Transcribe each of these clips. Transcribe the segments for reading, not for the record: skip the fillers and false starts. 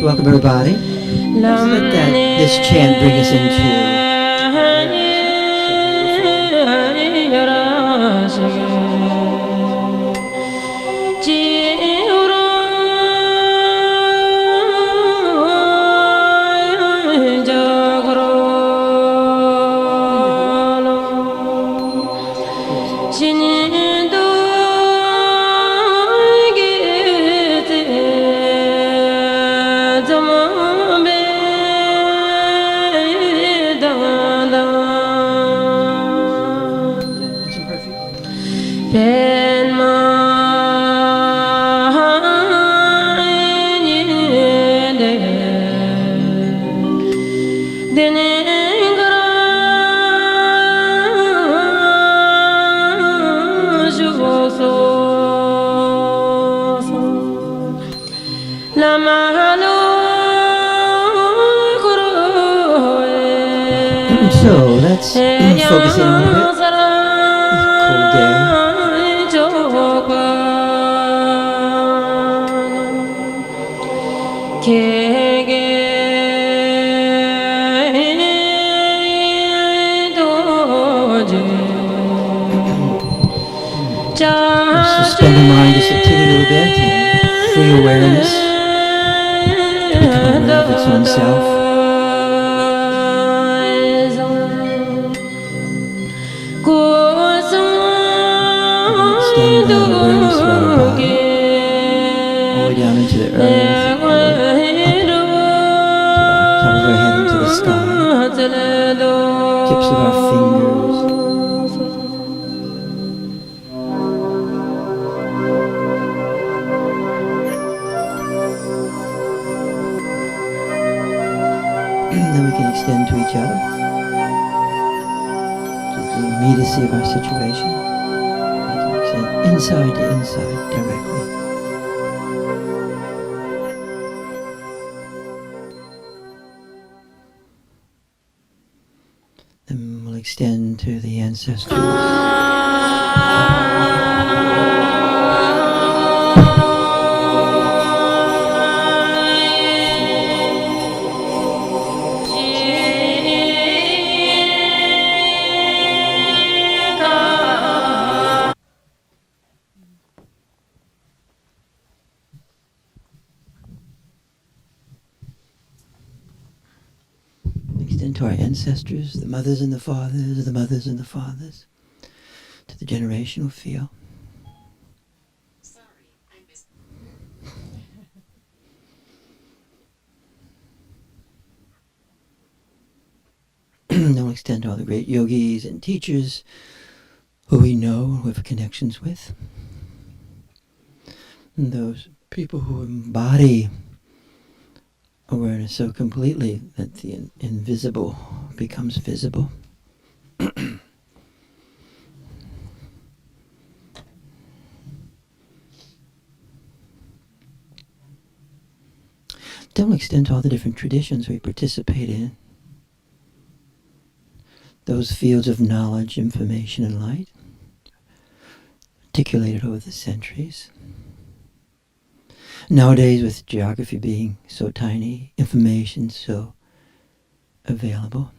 Welcome everybody. Let's let this chant bring us into So let's focus in a little bit. Cold day. Suspend the mind just a teeny little bit. Free awareness. To become aware of its own self. Extend the awareness throughout our body, all the way down into the earth, all the way up to the top of our head into the sky, tips of our fingers. Then we can extend to each other, to the immediacy of our situation. Inside to inside directly. Then we'll extend to the ancestors. To our ancestors, the mothers and the fathers, the mothers and the fathers, to the generational feel. Sorry, I missed. Then we'll extend to all the great yogis and teachers who we know, who we have connections with. And those people who embody awareness so completely that the invisible becomes visible. Then we'll extend to all the different traditions we participate in. Those fields of knowledge, information, and light, articulated over the centuries. Nowadays, with geography being so tiny, information so available,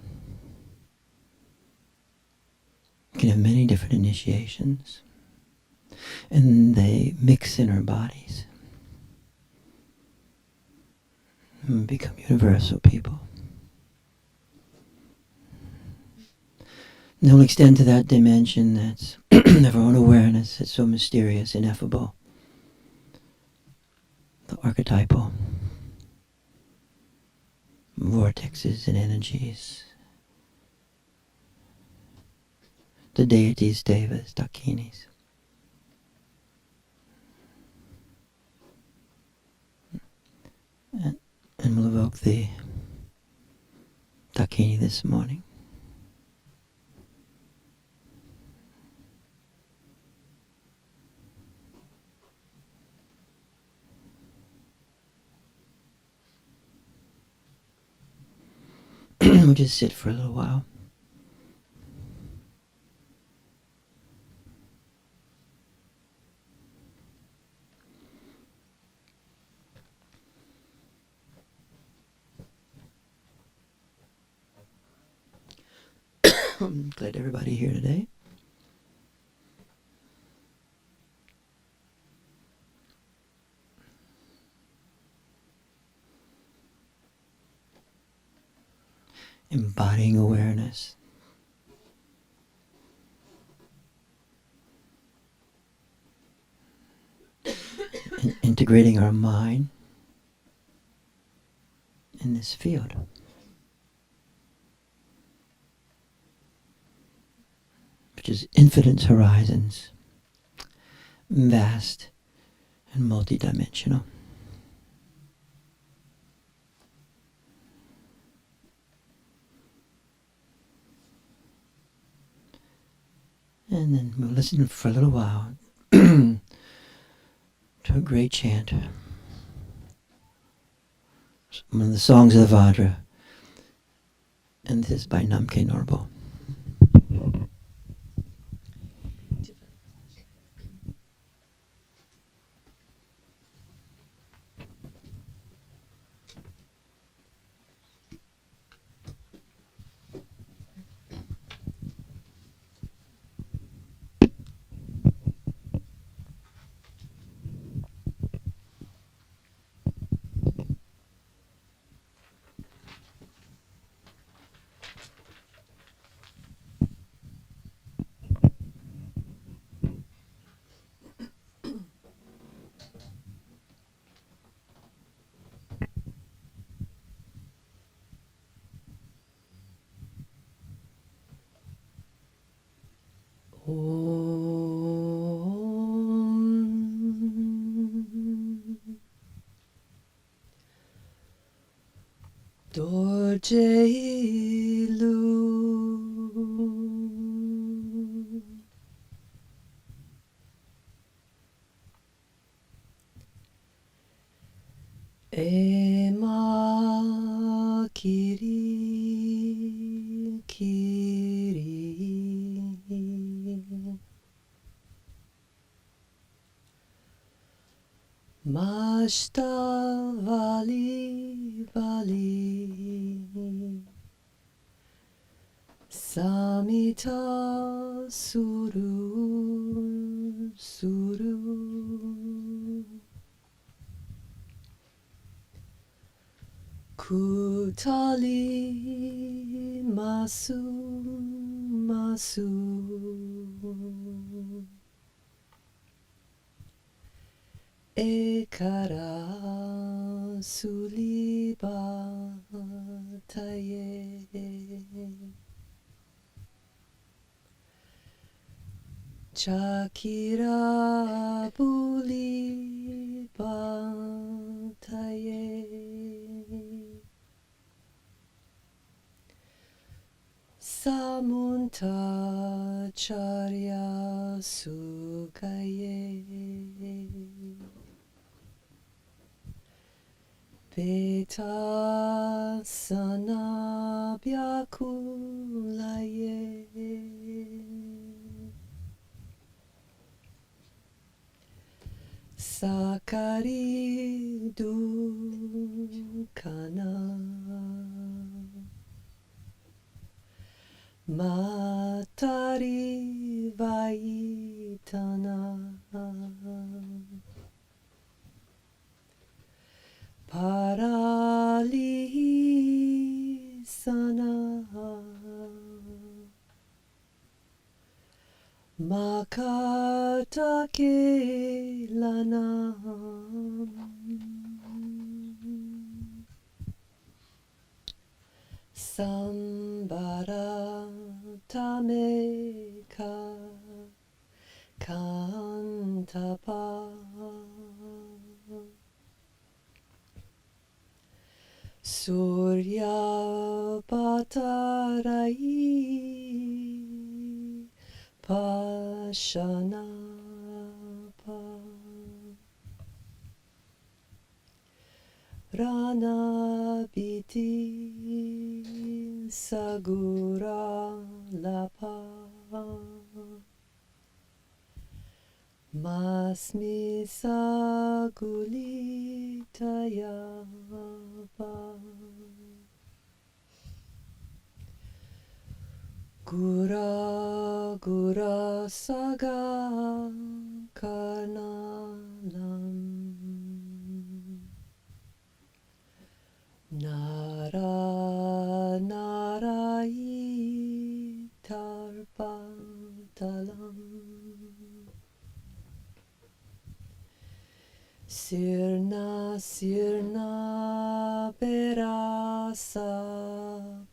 we can have many different initiations, and they mix in our bodies and become universal people. And they'll extend to that dimension that's of our own awareness, that's so mysterious, ineffable. The archetypal vortexes and energies, the deities, devas, dakinis. And we'll evoke the dakini this morning. we'll just sit for a little while. I'm glad everybody here today. Embodying awareness. And integrating our mind in this field. Which is infinite horizons, vast and multidimensional. And then we'll listen for a little while to a great chant. One of the songs of the Vajra. And this is by Namke Norbo. Dorjeilu Ema Kiri Kiri Mashta Vali Vali Samita Suru Suru Kutali Masu Masu Ekara Suliba Taye Chakira Buli Bataye Samunta Charya Sugaye Beta Sana Byakulaye Sakari Dukana Matari Vaitana Parali Sana Makatake Lana Sambara Tameka Kantapa Surya Patarai Pashanapa Rana Biti sagura lapa masmi sagulitaya gura gura saga kanalam nara narai tarpatalam sirna sirna perasa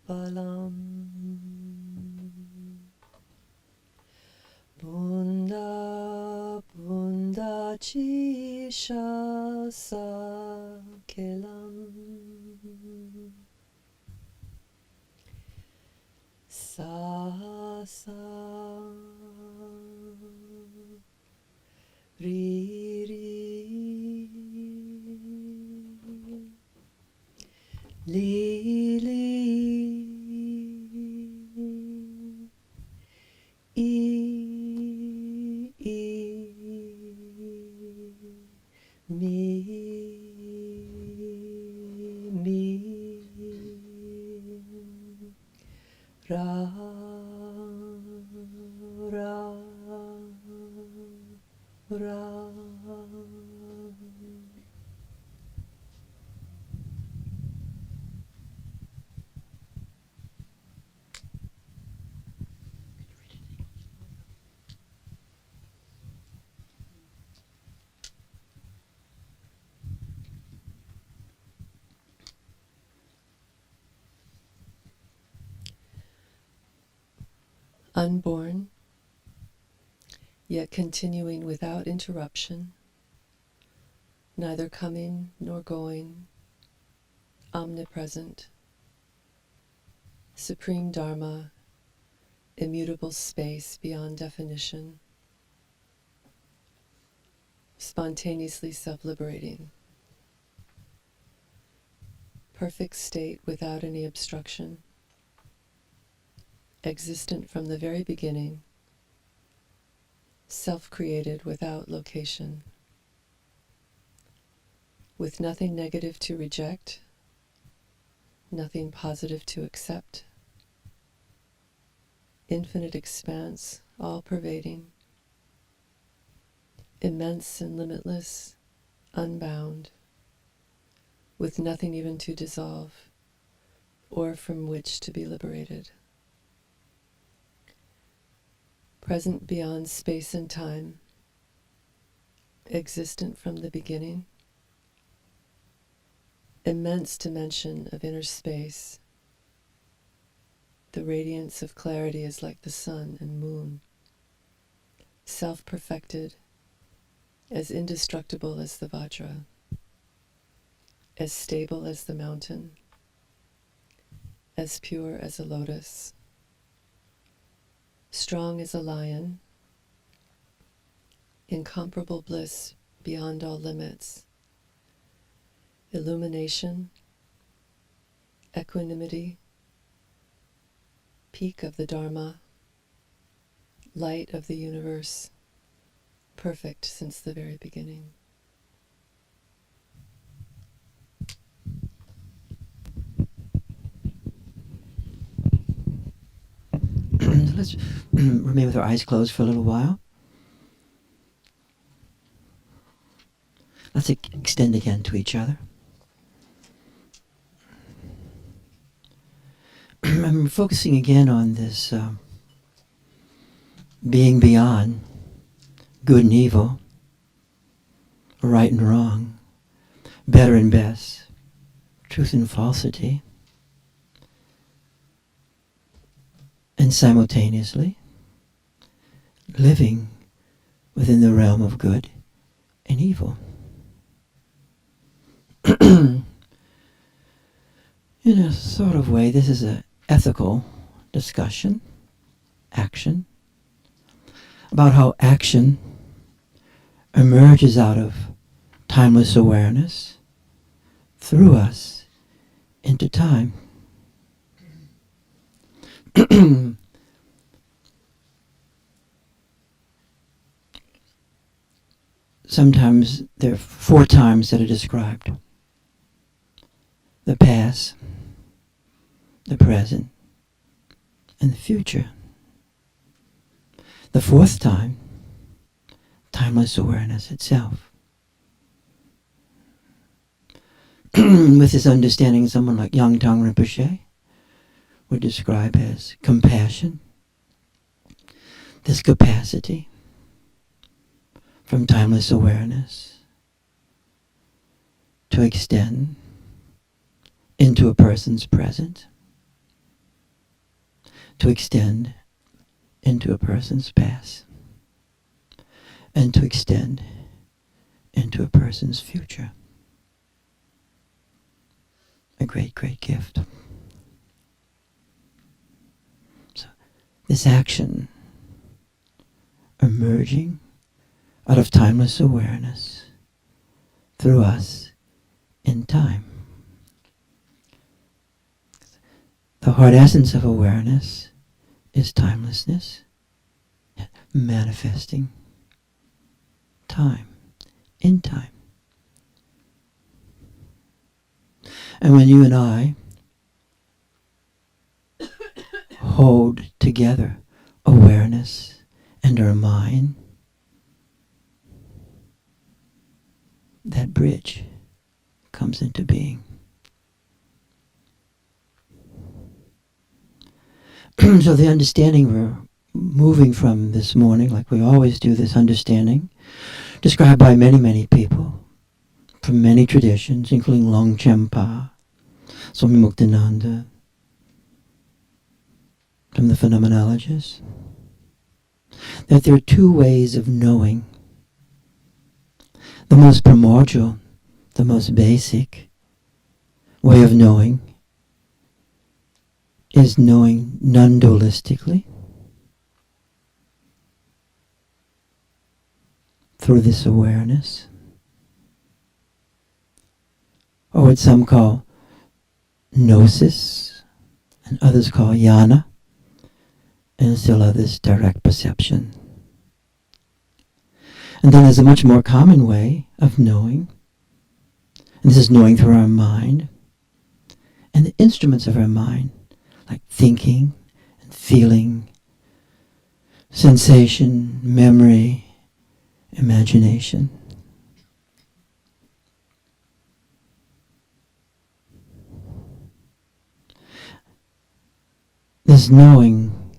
palam bunda bunda chisha sakelam sa sa ri ri li li mi ra ra ra. Unborn, yet continuing without interruption, neither coming nor going, omnipresent, supreme Dharma, immutable space beyond definition, spontaneously self-liberating, perfect state without any obstruction, existent from the very beginning, self-created without location, with nothing negative to reject, nothing positive to accept, infinite expanse, all-pervading, immense and limitless, unbound, with nothing even to dissolve or from which to be liberated. Present beyond space and time, existent from the beginning, immense dimension of inner space. The radiance of clarity is like the sun and moon, self-perfected, as indestructible as the Vajra, as stable as the mountain, as pure as a lotus, strong as a lion, incomparable bliss beyond all limits, illumination, equanimity, peak of the Dharma, light of the universe, perfect since the very beginning. Let's remain with our eyes closed for a little while. Let's extend again to each other. I'm focusing again on this being beyond good and evil, right and wrong, better and best, truth and falsity, and simultaneously living within the realm of good and evil. In a sort of way, this is an ethical discussion, action, about how action emerges out of timeless awareness through us into time. Sometimes there are 4 times that are described: the past, the present, and the future. The 4th time, timeless awareness itself. With this understanding, someone like Yangtang Rinpoche would describe as compassion, this capacity from timeless awareness to extend into a person's present, to extend into a person's past, and to extend into a person's future. A great, great gift. So, this action emerging out of timeless awareness through us in time. The heart essence of awareness is timelessness, manifesting time, in time. And when you and I hold together awareness and our mind, that bridge comes into being. So the understanding we're moving from this morning, like we always do, this understanding, described by many, many people, from many traditions, including Longchenpa, Swami Muktananda, from the Phenomenologists, that there are 2 ways of knowing. The most primordial, the most basic way of knowing is knowing non-dualistically through this awareness, or what some call gnosis, and others call jnana, and still others direct perception. And then there's a much more common way of knowing, and this is knowing through our mind, and the instruments of our mind, like thinking and feeling, sensation, memory, imagination. This knowing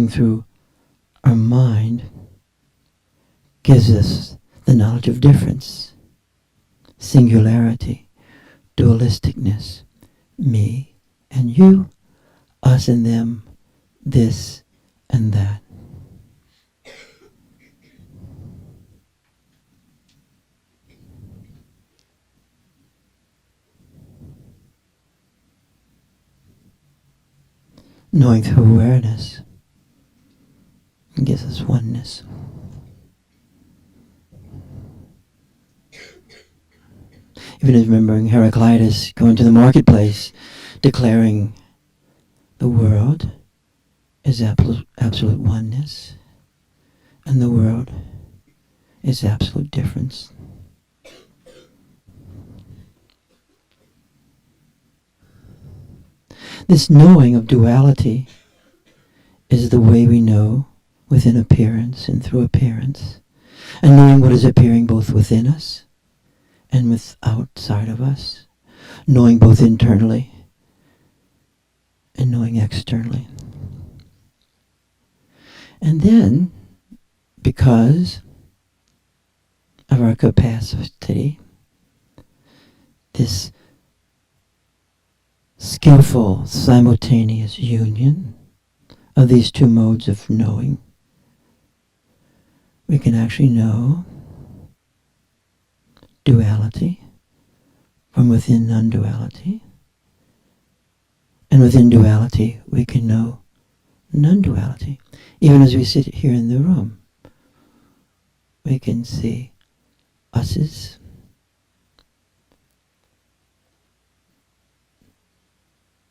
through our mind gives us the knowledge of difference, singularity, dualisticness, me and you, us and them, this and that. Knowing through awareness gives us oneness. Even as remembering Heraclitus going to the marketplace, declaring the world is absolute oneness, and the world is absolute difference. This knowing of duality is the way we know within appearance and through appearance, and knowing what is appearing both within us and with outside of us, knowing both internally and knowing externally. And then, because of our capacity, this skillful simultaneous union of these 2 modes of knowing, we can actually know duality from within non-duality, and within duality we can know non-duality. Even as we sit here in the room, we can see us's,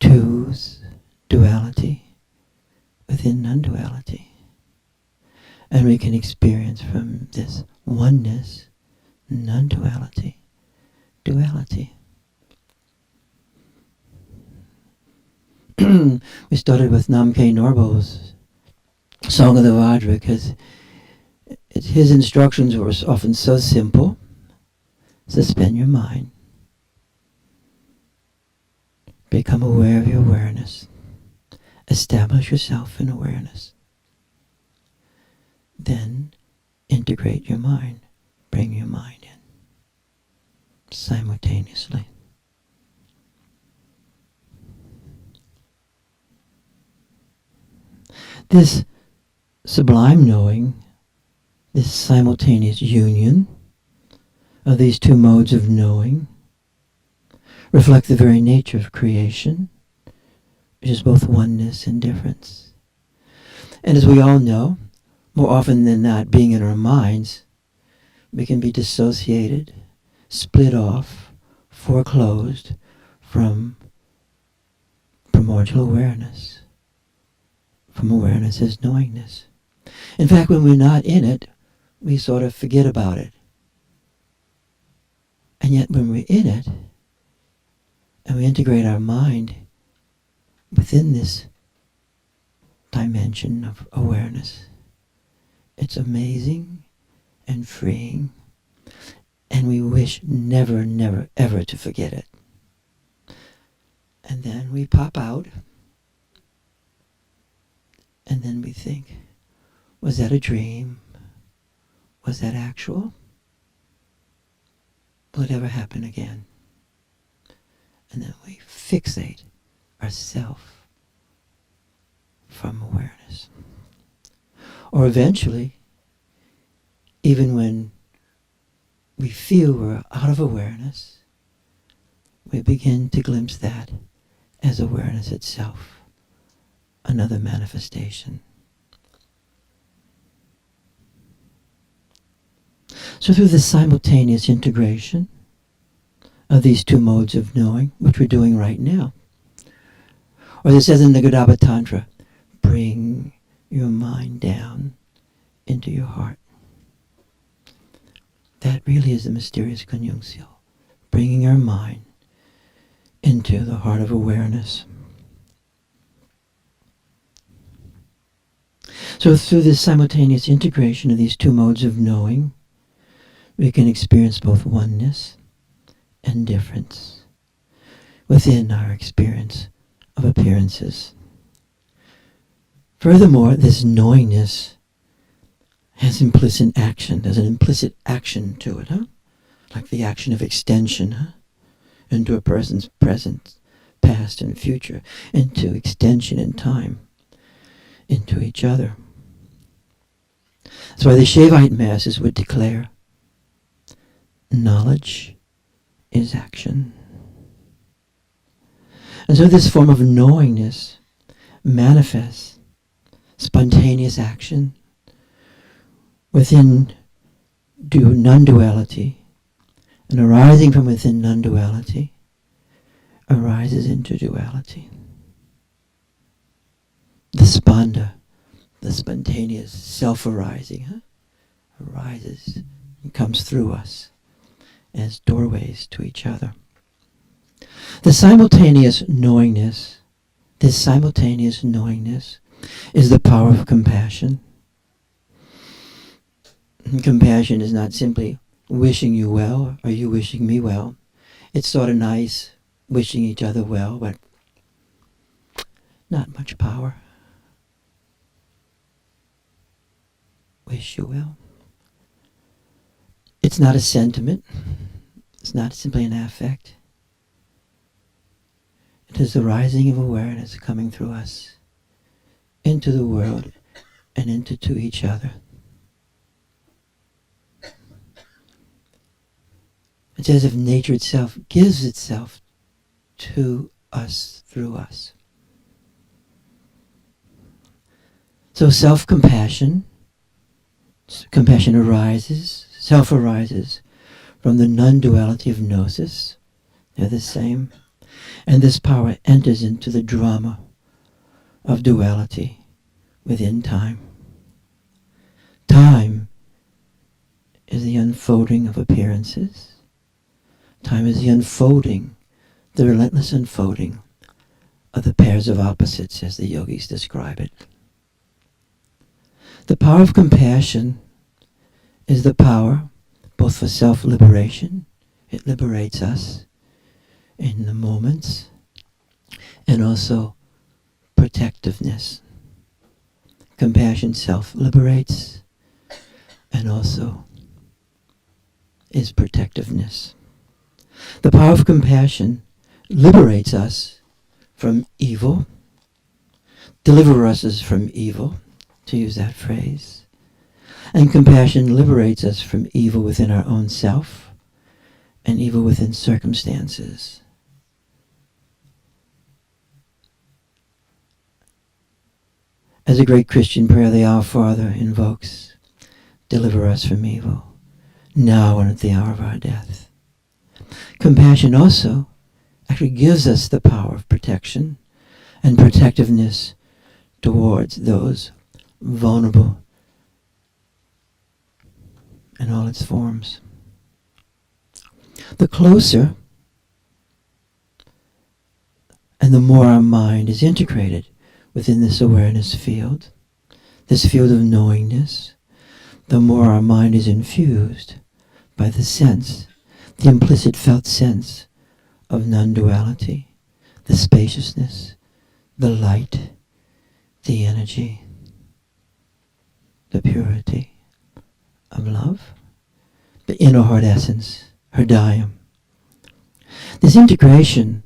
twos, duality within non-duality. And we can experience from this oneness, non-duality, duality. We started with Namkhai Norbo's Song of the Vajra because his instructions were often so simple. Suspend your mind. Become aware of your awareness. Establish yourself in awareness. Then integrate your mind. Bring your mind in simultaneously. This sublime knowing, this simultaneous union of these two modes of knowing, reflect the very nature of creation, which is both oneness and difference. And as we all know, more often than not, being in our minds, we can be dissociated, split off, foreclosed from primordial awareness, from awareness as knowingness. In fact, when we're not in it, we sort of forget about it. And yet when we're in it, and we integrate our mind within this dimension of awareness, it's amazing and freeing, and we wish never, never, ever to forget it. And then we pop out, and then we think, was that a dream? Was that actual? Will it ever happen again? And then we fixate ourself from awareness. Or eventually, even when we feel we're out of awareness, we begin to glimpse that as awareness itself, another manifestation. So through this simultaneous integration of these two modes of knowing, which we're doing right now, or as it says in the Godaba Tantra, bring your mind down into your heart. That really is the mysterious Konjungsil, bringing our mind into the heart of awareness. So through this simultaneous integration of these two modes of knowing, we can experience both oneness and difference within our experience of appearances. Furthermore, this knowingness has implicit action. There's an implicit action to it, like the action of extension into a person's present, past, and future, into extension in time, into each other. That's why the Shaivite masses would declare, knowledge is action. And so this form of knowingness manifests spontaneous action within non-duality, and arising from within non-duality arises into duality. The spanda, the spontaneous self-arising, arises and comes through us as doorways to each other. The simultaneous knowingness, this simultaneous knowingness is the power of compassion. And compassion is not simply wishing you well or you wishing me well. It's sort of nice wishing each other well, but not much power. Wish you well. It's not a sentiment. It's not simply an affect. It is the rising of awareness coming through us into the world and into each other. It's as if nature itself gives itself to us through us. So self-compassion, compassion arises, self arises from the non-duality of gnosis. They're the same. And this power enters into the drama of duality within time. Time is the unfolding of appearances. Time is the unfolding, the relentless unfolding of the pairs of opposites as the yogis describe it. The power of compassion is the power both for self-liberation, it liberates us in the moments, and also protectiveness. Compassion self-liberates and also is protectiveness. The power of compassion liberates us from evil, delivers us from evil, to use that phrase. And compassion liberates us from evil within our own self and evil within circumstances. As a great Christian prayer, the Our Father invokes, deliver us from evil, now and at the hour of our death. Compassion also actually gives us the power of protection and protectiveness towards those vulnerable in all its forms. The closer and the more our mind is integrated within this awareness field, this field of knowingness, the more our mind is infused by the sense, the implicit felt sense of non-duality, the spaciousness, the light, the energy, the purity of love, the inner heart essence, Hridayam. This integration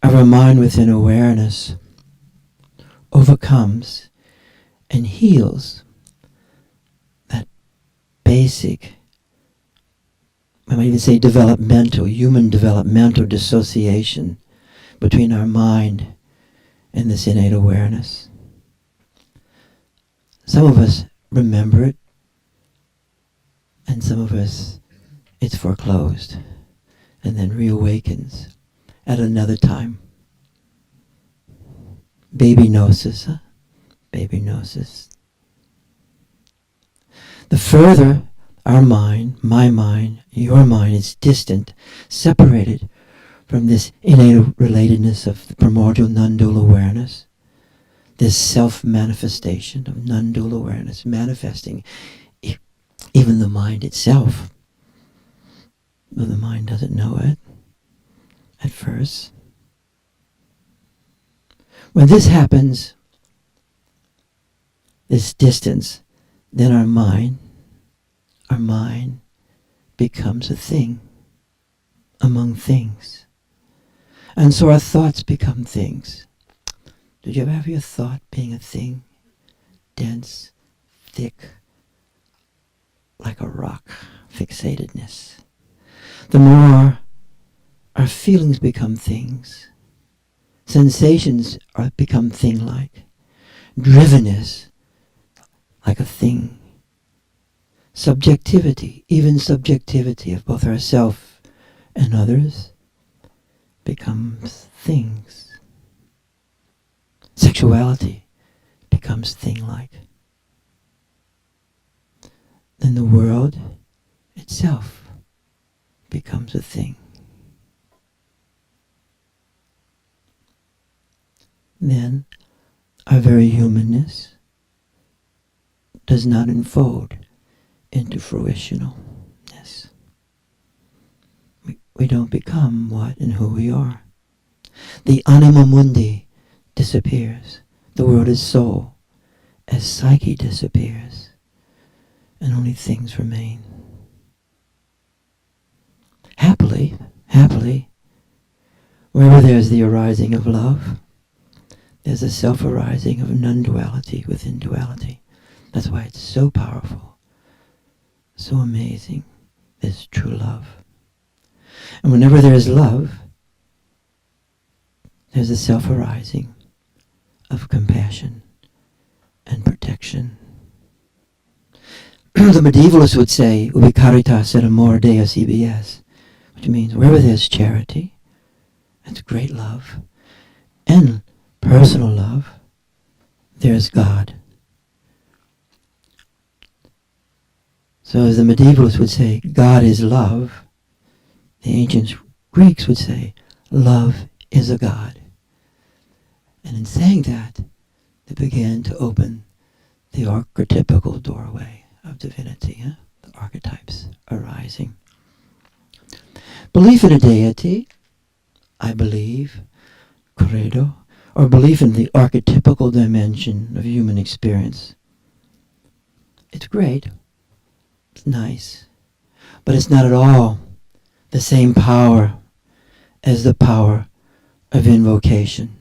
of our mind within awareness overcomes and heals that basic, I might even say human developmental dissociation between our mind and this innate awareness. Some of us remember it, and some of us it's foreclosed and then reawakens at another time. Baby gnosis, huh? Baby gnosis. The further our mind, my mind, your mind is distant, separated from this innate relatedness of the primordial non-dual awareness, this self-manifestation of non-dual awareness, manifesting even the mind itself, though the mind doesn't know it at first. When this happens, this distance, then our mind becomes a thing among things. And so our thoughts become things. Did you ever have your thought being a thing? Dense, thick, like a rock, fixatedness. The more our feelings become things, sensations become thing-like, drivenness like a thing, subjectivity, even subjectivity of both ourself and others, becomes things. Sexuality becomes thing-like. Then the world itself becomes a thing. Then our very humanness does not unfold into fruitionalness. We don't become what and who we are. The anima mundi disappears. The world is soul. As psyche disappears, and only things remain. Happily, wherever there's the arising of love, there's a self-arising of non-duality within duality. That's why it's so powerful, so amazing, this true love. And whenever there is love, there's a self-arising of compassion and protection. The medievalists would say, ubi caritas et amor Deus EBS, which means wherever there's charity, that's great love, and personal love, there's God. So as the medievals would say, God is love, the ancient Greeks would say, love is a God. And in saying that, they began to open the archetypical doorway of divinity, the archetypes arising. Belief in a deity, I believe, credo, or belief in the archetypical dimension of human experience. It's great, it's nice, but it's not at all the same power as the power of invocation.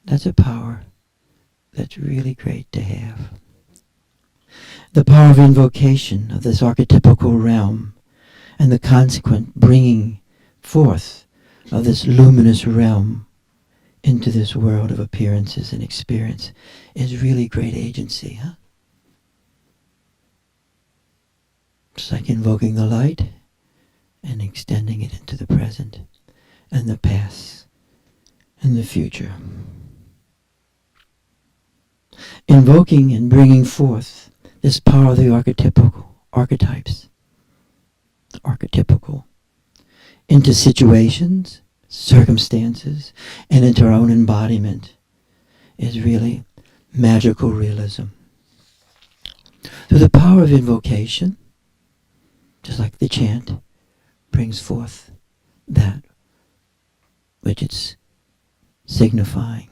That's a power that's really great to have. The power of invocation of this archetypical realm and the consequent bringing forth of this luminous realm into this world of appearances and experience is really great agency, It's like invoking the light and extending it into the present and the past and the future. Invoking and bringing forth this power of the archetypes, archetypical, into situations, circumstances, and into our own embodiment is really magical realism. Through the power of invocation, just like the chant brings forth that which it's signifying,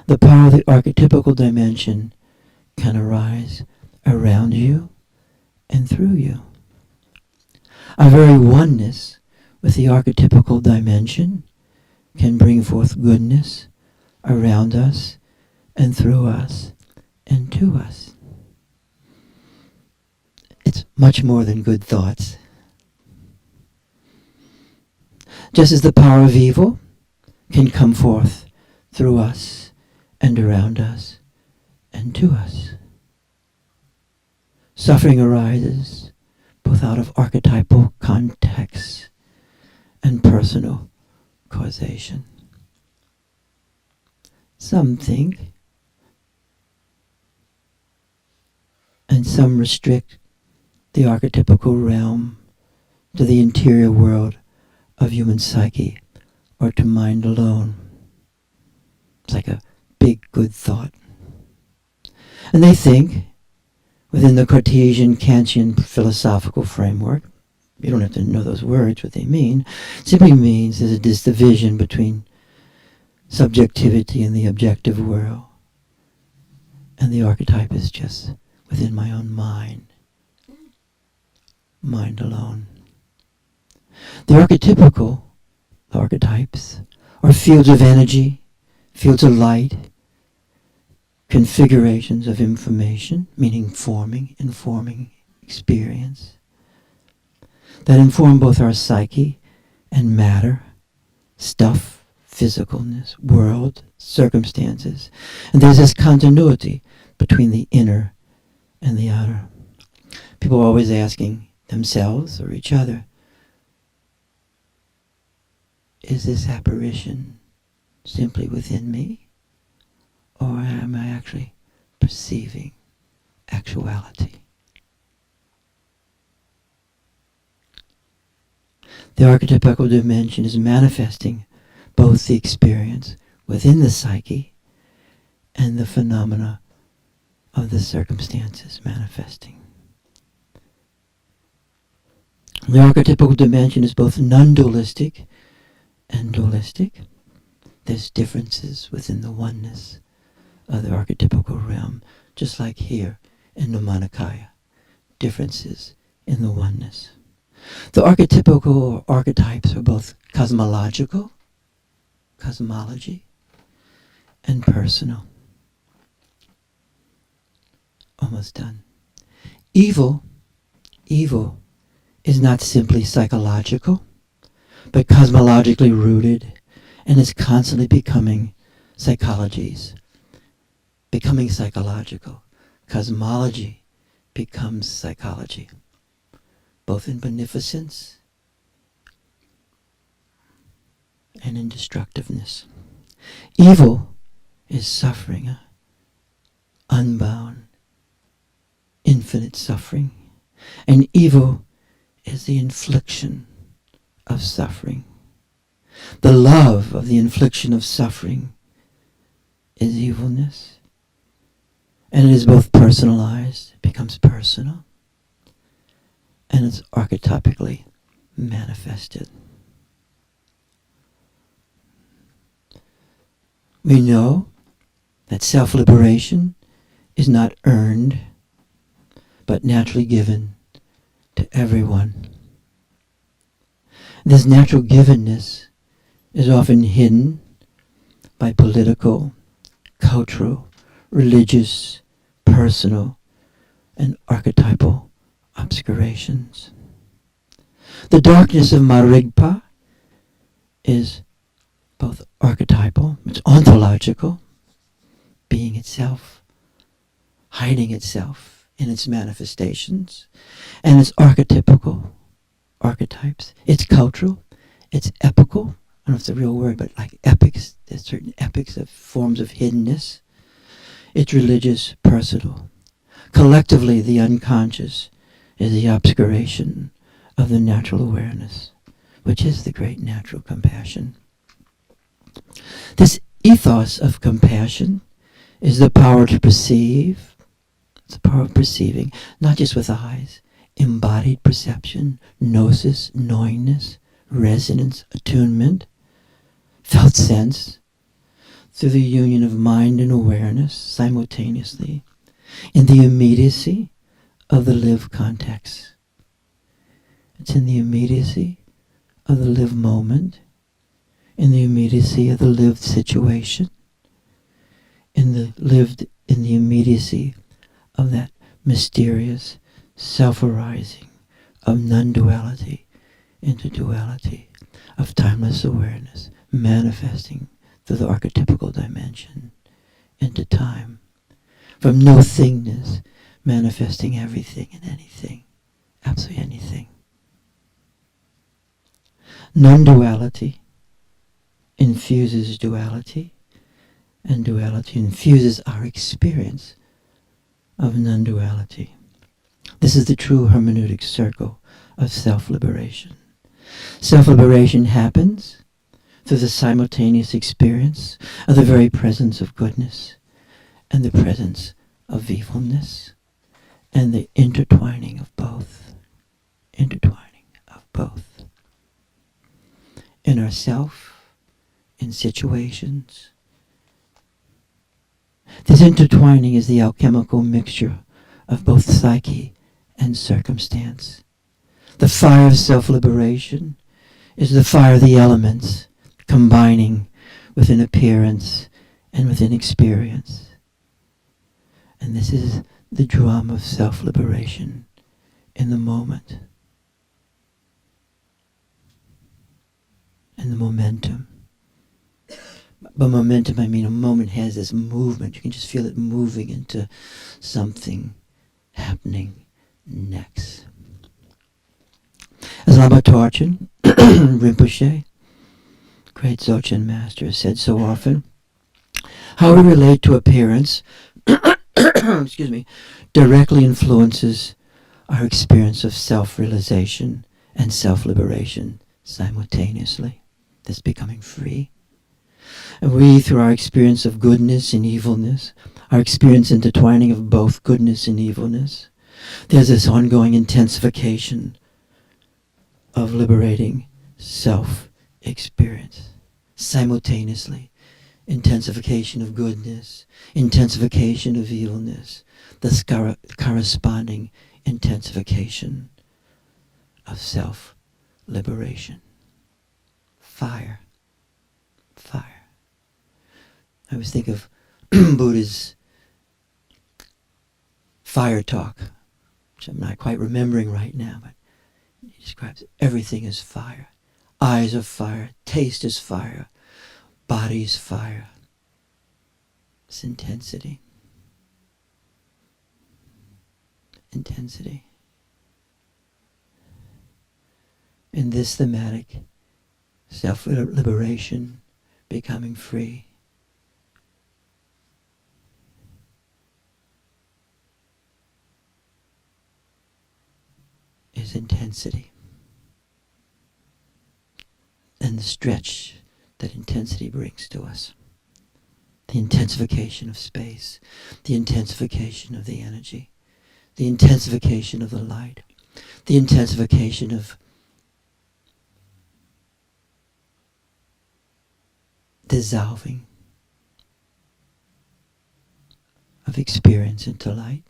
the power of the archetypical dimension can arise around you and through you. Our very oneness with the archetypical dimension can bring forth goodness around us and through us and to us. It's much more than good thoughts. Just as the power of evil can come forth through us and around us and to us. Suffering arises both out of archetypal context and personal causation. Some think, and some restrict the archetypical realm to the interior world of human psyche or to mind alone. It's like a big good thought. And they think, within the Cartesian Kantian philosophical framework, you don't have to know those words, what they mean, it simply means there's this division between subjectivity and the objective world. And the archetype is just within my own mind. Mind alone. The archetypes, are fields of energy, fields of light, configurations of information, meaning informing experience, that inform both our psyche and matter, stuff, physicalness, world, circumstances. And there's this continuity between the inner and the outer. People are always asking themselves or each other, is this apparition simply within me? Or am I actually perceiving actuality? The archetypical dimension is manifesting both the experience within the psyche and the phenomena of the circumstances manifesting. The archetypical dimension is both non-dualistic and dualistic. There's differences within the oneness of the archetypical realm, just like here in Nirmanakaya, differences in the oneness. The archetypical archetypes are both cosmological, cosmology, and personal. Almost done. Evil is not simply psychological, but cosmologically rooted, and is constantly becoming psychologies, becoming psychological. Cosmology becomes psychology, both in beneficence and in destructiveness. Evil is suffering, unbound, infinite suffering. And evil is the infliction of suffering. The love of the infliction of suffering is evilness. And it is both personalized, it becomes personal, and it's archetypically manifested. We know that self-liberation is not earned, but naturally given to everyone. This natural givenness is often hidden by political, cultural, religious, personal, and archetypal obscurations. The darkness of Marigpa is both archetypal, it's ontological, being itself, hiding itself in its manifestations, and it's archetypical, archetypes. It's cultural, it's epical. I don't know if it's a real word, but like epics, there's certain epics of forms of hiddenness. It's religious, personal. Collectively, the unconscious is the obscuration of the natural awareness, which is the great natural compassion. This ethos of compassion is the power to perceive. It's the power of perceiving, not just with eyes, embodied perception, gnosis, knowingness, resonance, attunement, felt sense, through the union of mind and awareness simultaneously, in the immediacy of the lived context. It's in the immediacy of the lived moment, in the immediacy of the lived situation, in the immediacy of that mysterious self-arising of non-duality into duality, of timeless awareness, manifesting through the archetypical dimension into time, from no thingness, manifesting everything and anything, absolutely anything. Non-duality infuses duality, and duality infuses our experience of non-duality. This is the true hermeneutic circle of self-liberation. Self-liberation happens through the simultaneous experience of the very presence of goodness and the presence of evilness, and the intertwining of both. Intertwining of both. In ourself, in situations. This intertwining is the alchemical mixture of both psyche and circumstance. The fire of self-liberation is the fire of the elements, combining within appearance and within experience. And this is the drum of self-liberation in the moment. And the momentum. By momentum, I mean a moment has this movement. You can just feel it moving into something happening next. As Lama Dorchen Rinpoche, great Dzogchen master, said so often, how we relate to appearance excuse me, directly influences our experience of self-realization and self-liberation simultaneously. This becoming free. And we, through our experience of goodness and evilness, our experience intertwining of both goodness and evilness, there's this ongoing intensification of liberating self-experience simultaneously. Intensification of goodness, intensification of evilness, the corresponding intensification of self-liberation. Fire. Fire. I always think of Buddha's fire talk, which I'm not quite remembering right now, but he describes everything as fire. Eyes are fire, taste is fire, body's fire. It's intensity. Intensity. In this thematic, self-liberation, becoming free, is intensity. And the stretch that intensity brings to us. The intensification of space, the intensification of the energy, the intensification of the light, the intensification of dissolving of experience into light,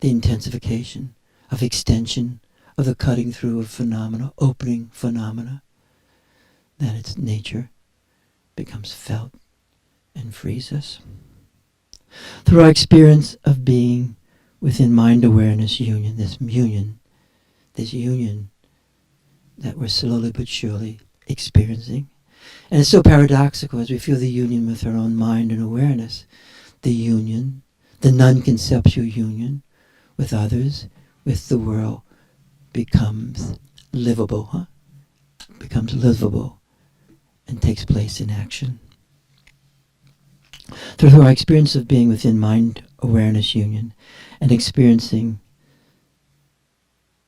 the intensification of extension of the cutting through of phenomena, opening phenomena, that its nature becomes felt and frees us. Through our experience of being within mind-awareness union, this union that we're slowly but surely experiencing. And it's so paradoxical as we feel the union with our own mind and awareness, the union, the non-conceptual union with others, with the world, becomes livable, becomes livable and takes place in action. Through our experience of being within mind-awareness union and experiencing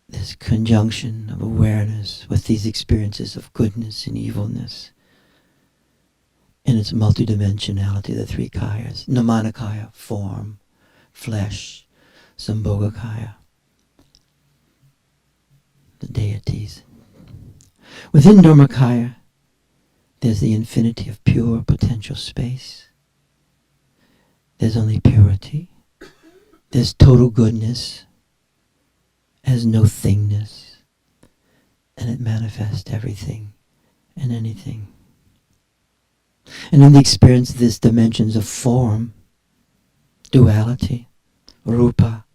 this conjunction of awareness with these experiences of goodness and evilness in its multidimensionality, the three kayas, Namanikaya, form, flesh, Sambhogakaya, the deities. Within Dharmakaya, there's the infinity of pure potential space. There's only purity. There's total goodness. Has no thingness. And it manifests everything and anything. And in the experience of these dimensions of form, duality, rupa,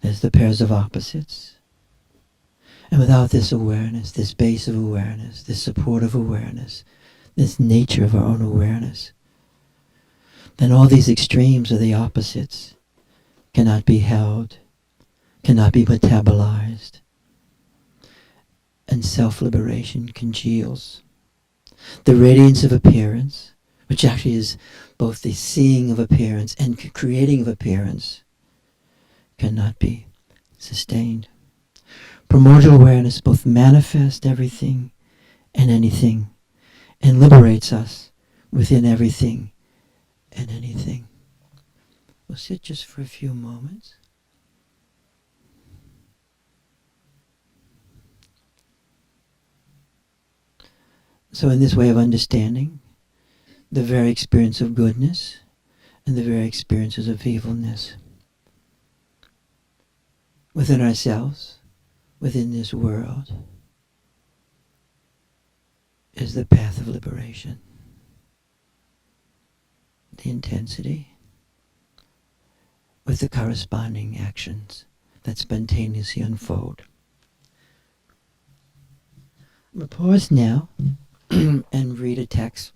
there's the pairs of opposites. And without this awareness, this base of awareness, this supportive awareness, this nature of our own awareness, then all these extremes of the opposites cannot be held, cannot be metabolized, and self-liberation congeals. The radiance of appearance, which actually is both the seeing of appearance and creating of appearance, cannot be sustained. Primordial awareness both manifests everything and anything and liberates us within everything and anything. We'll sit just for a few moments. So in this way of understanding the very experience of goodness and the very experiences of evilness within ourselves, within this world, is the path of liberation. The intensity with the corresponding actions that spontaneously unfold. I'm going to pause now and read a text.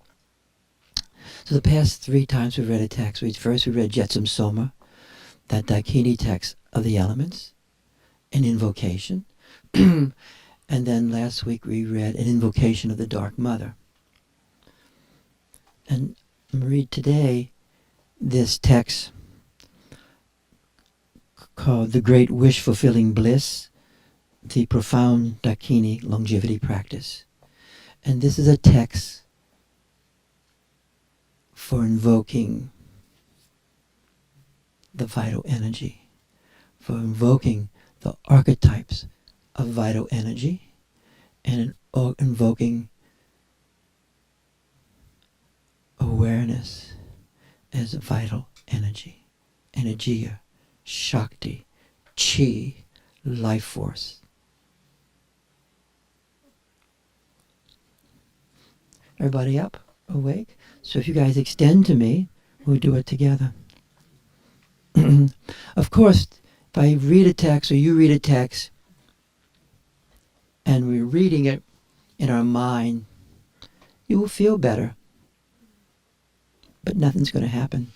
So the past 3 times we read a text. First we read Jetsam Soma, that Dakini text of the elements, an invocation. And then last week we read an invocation of the Dark Mother. And I'm going to read today this text called The Great Wish-Fulfilling Bliss, the Profound Dakini Longevity Practice. And this is a text for invoking the vital energy, for invoking the archetypes of vital energy, and invoking awareness as vital energy, energia, shakti, chi, life force. Everybody up, awake? So if you guys extend to me, we'll do it together. Of course, if I read a text or you read a text and we're reading it in our mind, you will feel better. But nothing's going to happen.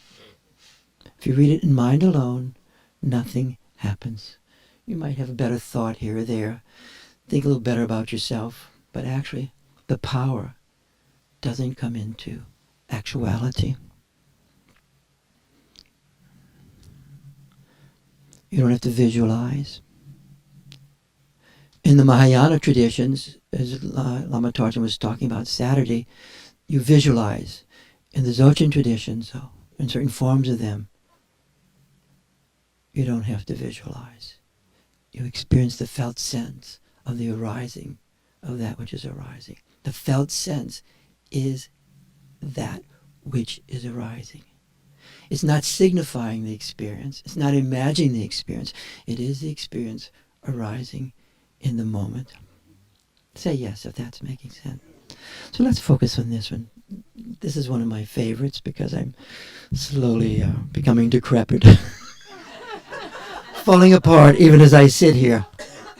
If you read it in mind alone, nothing happens. You might have a better thought here or there, think a little better about yourself, but actually the power doesn't come into actuality. You don't have to visualize. In the Mahayana traditions, as Lama Tarjan was talking about Saturday, you visualize. In the Dzogchen traditions, though, in certain forms of them, you don't have to visualize. You experience the felt sense of the arising of that which is arising. The felt sense is that which is arising. It's not signifying the experience. It's not imagining the experience. It is the experience arising in the moment. Say yes if that's making sense. So let's focus on this one. This is one of my favorites because I'm slowly becoming decrepit. Falling apart even as I sit here.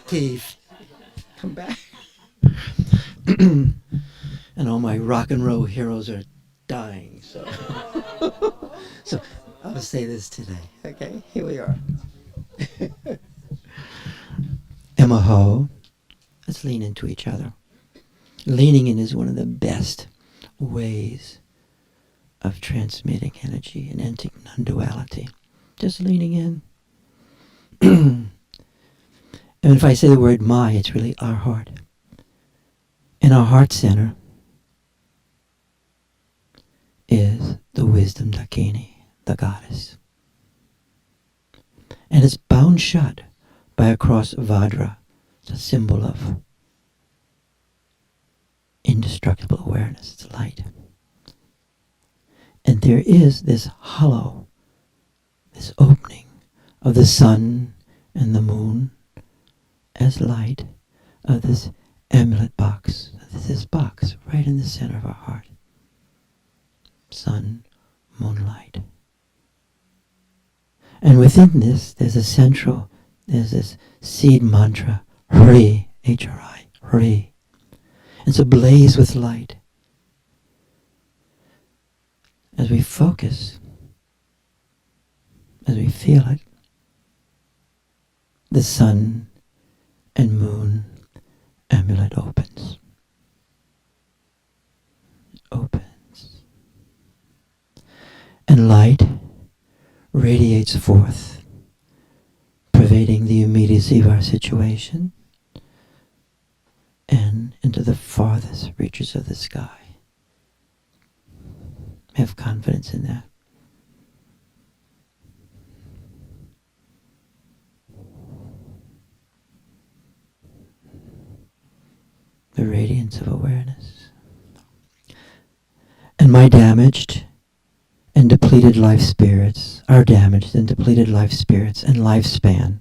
Keith, come back. And all my rock and roll heroes are dying. So, so I'll say this today. Okay, here we are. Emaho. Let's lean into each other. Leaning in is one of the best ways of transmitting energy and ending non-duality. Just leaning in. And if I say the word my, it's really our heart. In our heart center is the wisdom Dakini, the goddess. And it's bound shut by a cross Vajra. It's a symbol of indestructible awareness. It's light. And there is this hollow, this opening of the sun and the moon as light of this amulet box. This box right in the center of our heart. Sun, moonlight. And within this, there's this seed mantra, Hri, H-R-I, Hri. It's ablaze with light. As we focus, as we feel it, the sun and moon amulet opens. Opens. And light radiates forth, pervading the immediacy of our situation and into the farthest reaches of the sky. Have confidence in that. The radiance of awareness. And my damaged and depleted life spirits, our damaged and depleted life spirits and lifespan,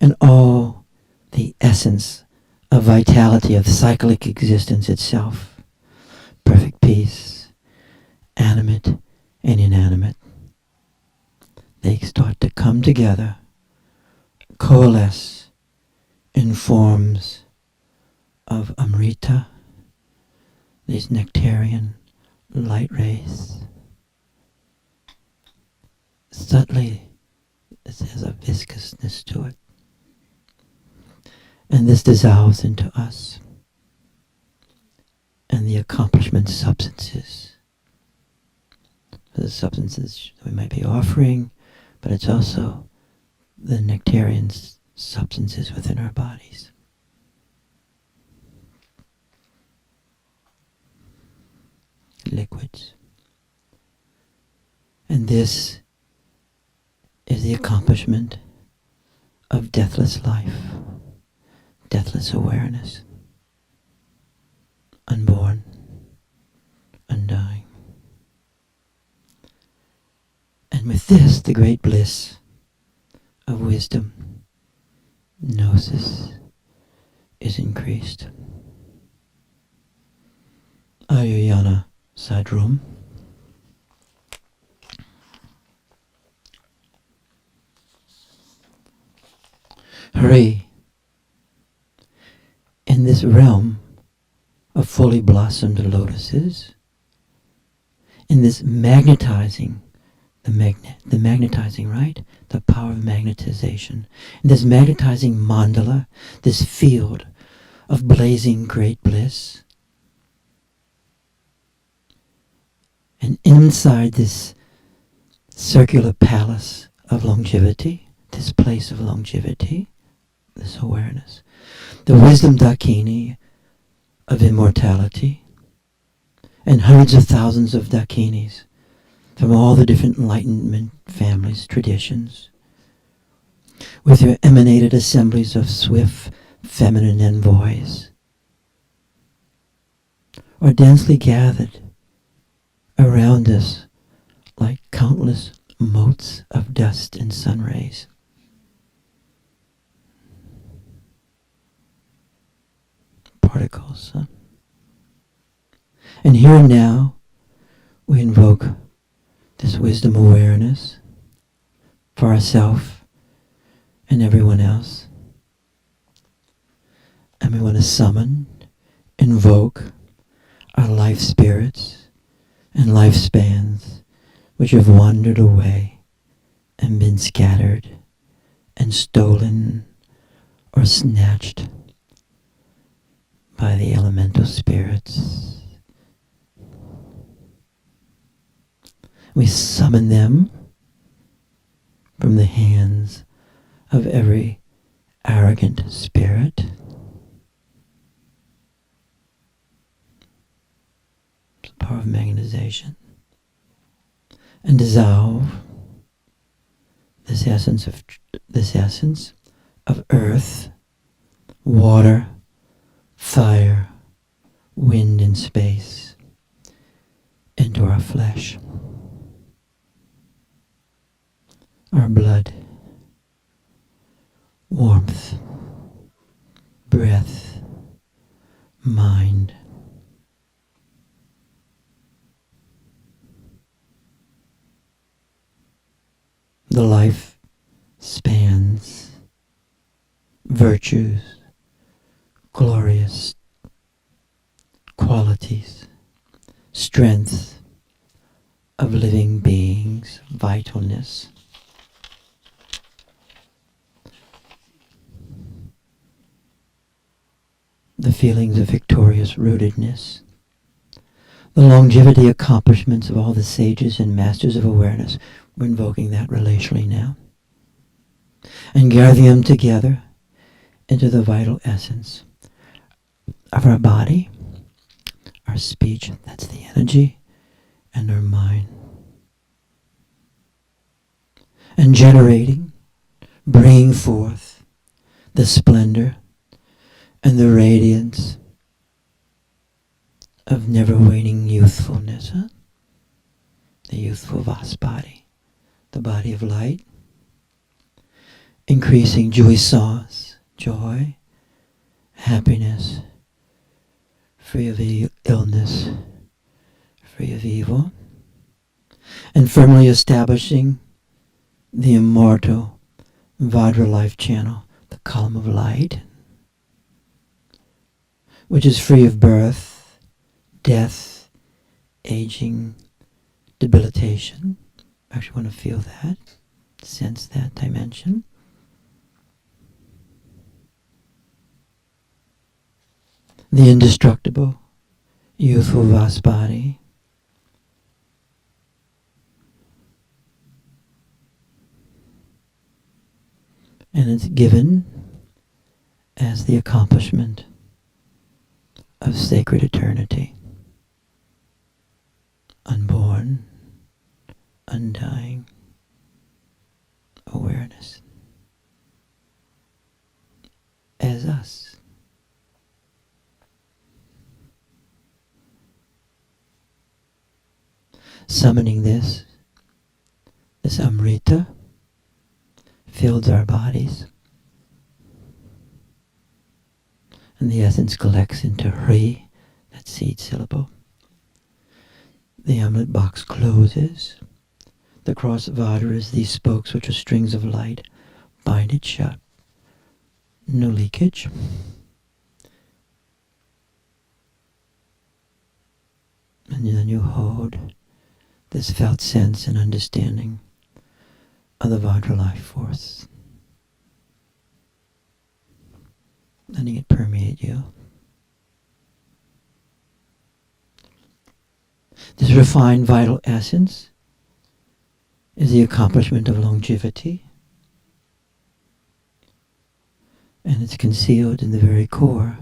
and all the essence of vitality of cyclic existence itself, perfect peace, animate and inanimate, they start to come together, coalesce in forms of Amrita, these nectarian light rays. Subtly, this has a viscousness to it. And this dissolves into us. And the accomplishment substances. The substances we might be offering, but it's also the nectarian substances within our bodies. Liquids. And this is the accomplishment of deathless life, deathless awareness, unborn, undying. And with this, the great bliss of wisdom, gnosis, is increased. Ayuyana Sadrum. Hri. In this realm of fully blossomed lotuses, in this magnetizing, the magnetizing, right? The power of magnetization. In this magnetizing mandala, this field of blazing great bliss. And inside this circular palace of longevity, this place of longevity, this awareness. The wisdom dakini of immortality, and hundreds of thousands of dakinis from all the different enlightenment families, traditions, with your emanated assemblies of swift feminine envoys, are densely gathered around us like countless motes of dust and sun rays. Particles. Huh? And here and now, we invoke this wisdom awareness for ourselves and everyone else. And we want to summon, invoke our life spirits and lifespans which have wandered away and been scattered and stolen or snatched by the elemental spirits. We summon them from the hands of every arrogant spirit. It's the power of magnetization. And dissolve this essence of earth, water, fire, wind, and space into our flesh, our blood, warmth, breath, mind. The life spans, virtues, glorious qualities, strength of living beings, vitalness. The feelings of victorious rootedness, the longevity accomplishments of all the sages and masters of awareness. We're invoking that relationally now. And gathering them together into the vital essence of our body, our speech, that's the energy, and our mind. And generating, bringing forth the splendor and the radiance of never-waning youthfulness, huh? The youthful Vaspati, the body of light, increasing jouissance, joy, happiness, free of illness, free of evil, and firmly establishing the immortal Vajra life channel, the column of light, which is free of birth, death, aging, debilitation. I actually want to feel that, sense that dimension. The indestructible, youthful Vaspati. And it's given as the accomplishment of sacred eternity. Unborn, undying awareness. As us. Summoning this Amrita fills our bodies. And the essence collects into Hri, that seed syllable. The Amrit box closes. The cross Vajra is these spokes, which are strings of light. Bind it shut. No leakage. And then you hold this felt sense and understanding of the Vajra life force. Letting it permeate you. This refined vital essence is the accomplishment of longevity, And it's concealed in the very core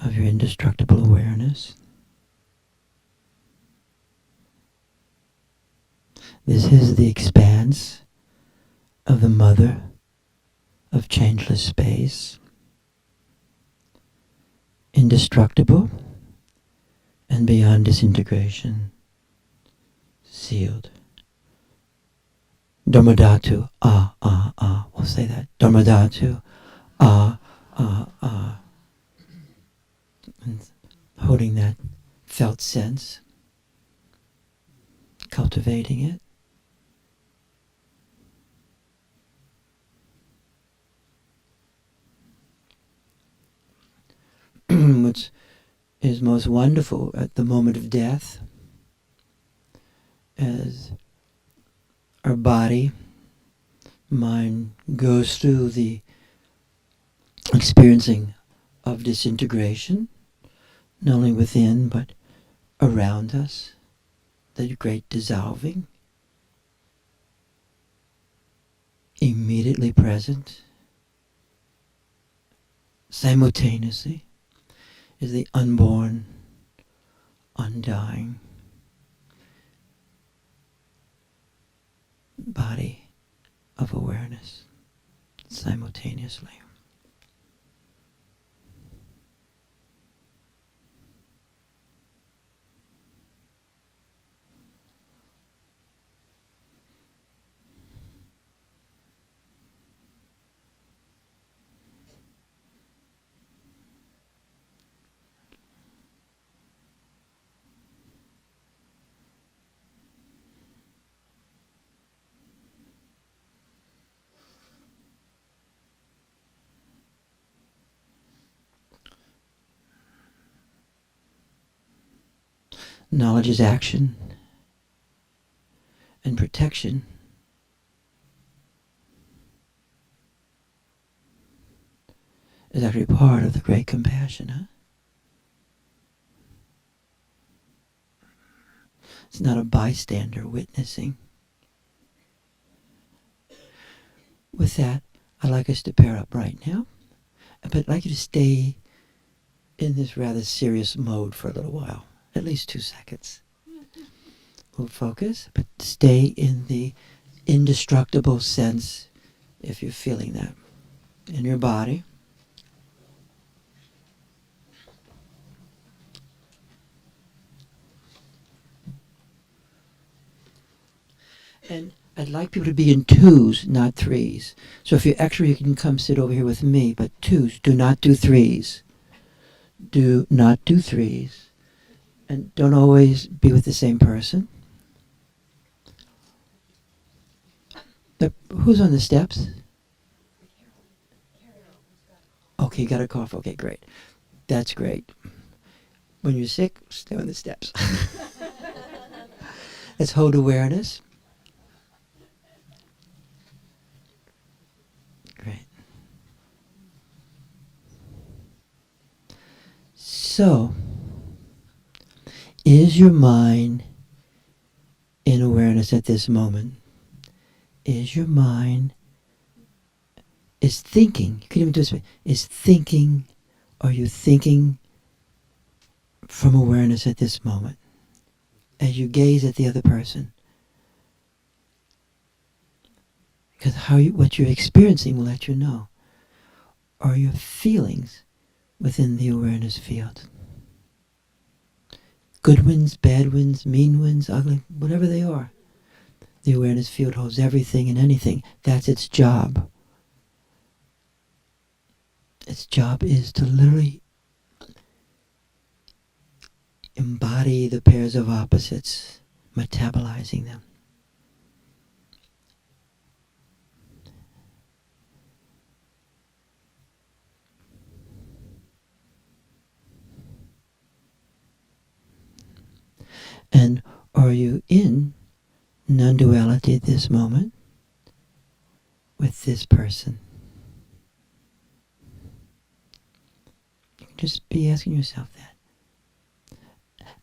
of your indestructible awareness. This is the expanse of the mother of changeless space, indestructible and beyond disintegration, sealed. Dharmadhatu, ah, ah, ah. We'll say that. Dharmadhatu, ah, ah, ah. And holding that felt sense, cultivating it. Which is most wonderful at the moment of death, as our body, mind goes through the experiencing of disintegration, not only within but around us, the great dissolving, immediately present, simultaneously, is the unborn, undying body of awareness simultaneously. Knowledge is action, and protection is actually part of the great compassion. Huh? It's not a bystander witnessing. With that, I'd like us to pair up right now, but I'd like you to stay in this rather serious mode for a little while, at least 2 seconds. We'll focus, but stay in the indestructible sense, if you're feeling that, in your body. And I'd like people to be in twos, not threes. So if you're extra, you can come sit over here with me, but twos. Do not do threes. Do not do threes. And don't always be with the same person. Who's on the steps? Okay, got a cough. Okay, great. That's great. When you're sick, stay on the steps. Let's hold awareness. Great. So, is your mind in awareness at this moment? Is your mind is thinking? You can even do this way. Is thinking? Are you thinking from awareness at this moment as you gaze at the other person? Because what you're experiencing will let you know. Are your feelings within the awareness field? Good winds, bad winds, mean winds, ugly, whatever they are. The awareness field holds everything and anything. That's its job. Its job is to literally embody the pairs of opposites, metabolizing them. And are you in non-duality at this moment with this person? You can just be asking yourself that.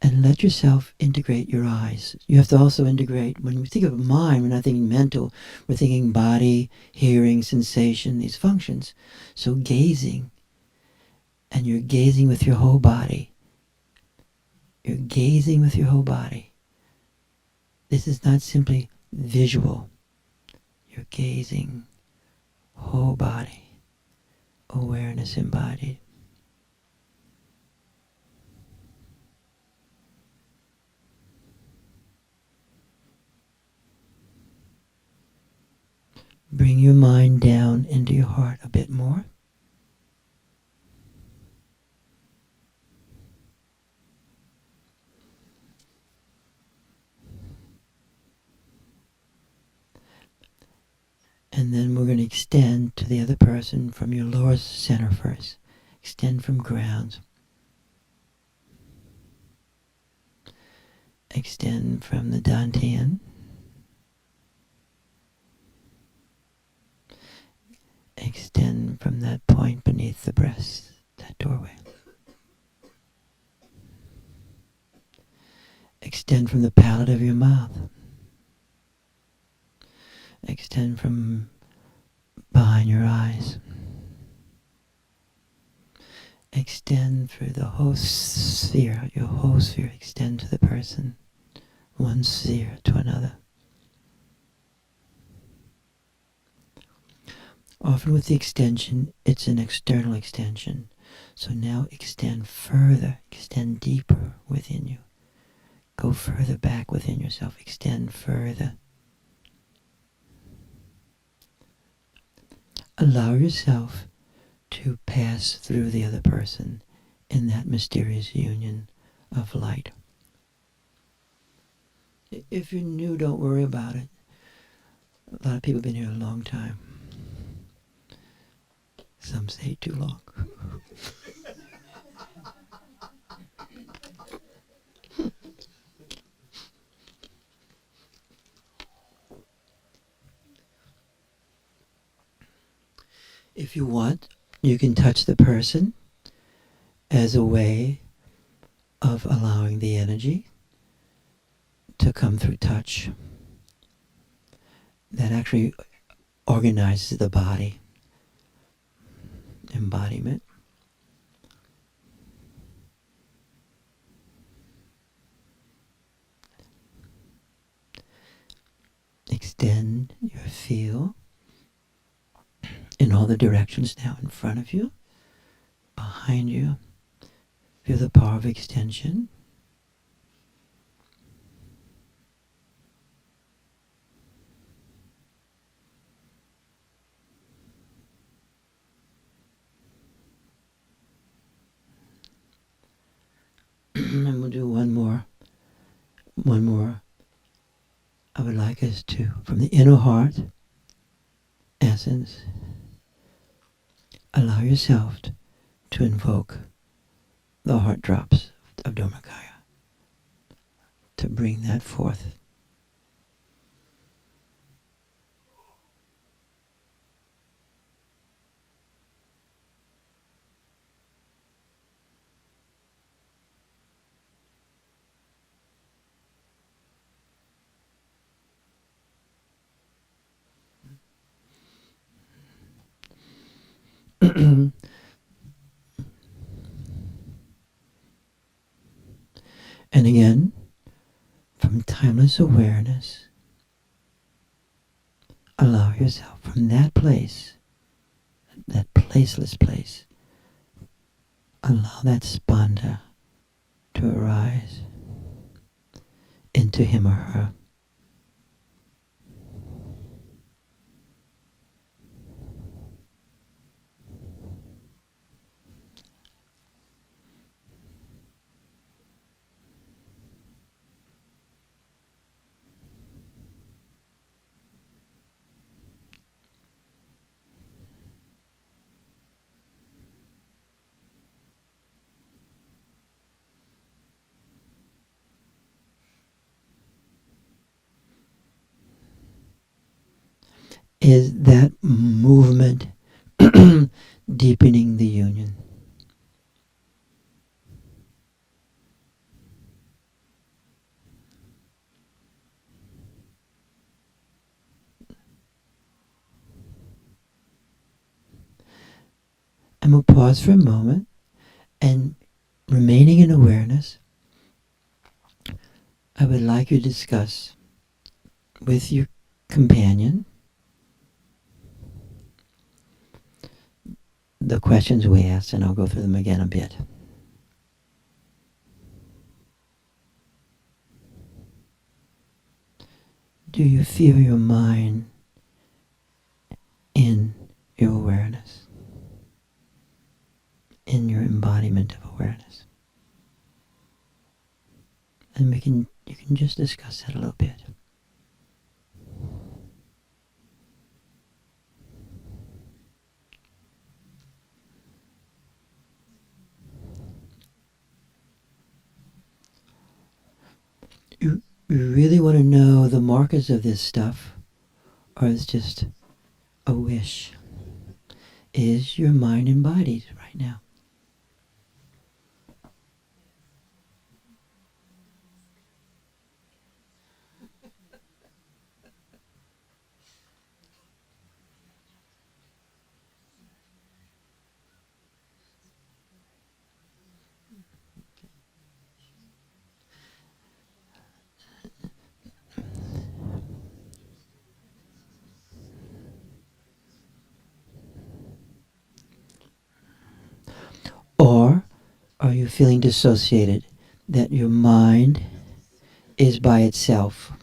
And let yourself integrate your eyes. You have to also integrate, when we think of mind, we're not thinking mental, we're thinking body, hearing, sensation, these functions. So gazing, and you're gazing with your whole body. You're gazing with your whole body. This is not simply visual. You're gazing, whole body, awareness embodied. Bring your mind down into your heart a bit more. And then we're going to extend to the other person from your lower center first. Extend from ground. Extend from the Dantian. Extend from that point beneath the breast, that doorway. Extend from the palate of your mouth. Extend from behind your eyes. Extend through the whole sphere, your whole sphere. Extend to the person, one sphere to another. Often with the extension, it's an external extension. So now extend further, extend deeper within you. Go further back within yourself, extend further. Allow yourself to pass through the other person in that mysterious union of light. If you're new, don't worry about it. A lot of people have been here a long time. Some say too long. If you want, you can touch the person as a way of allowing the energy to come through touch. That actually organizes the body. Embodiment. Extend your feel in all the directions now in front of you, behind you. Feel the power of extension. And we'll do one more. One more. I would like us to, from the inner heart, essence, allow yourself to invoke the heart drops of Dharmakaya, to bring that forth. And again, from timeless awareness, allow yourself from that place, that placeless place, allow that spanda to arise into him or her. Is that movement deepening the union? And we'll pause for a moment, and remaining in awareness, I would like you to discuss with your companion the questions we asked, and I'll go through them again a bit. Do you feel your mind in your awareness? In your embodiment of awareness? And you can just discuss that a little bit. You really want to know the markers of this stuff, or it's just a wish? Is your mind embodied right now? Or are you feeling dissociated, that your mind is by itself?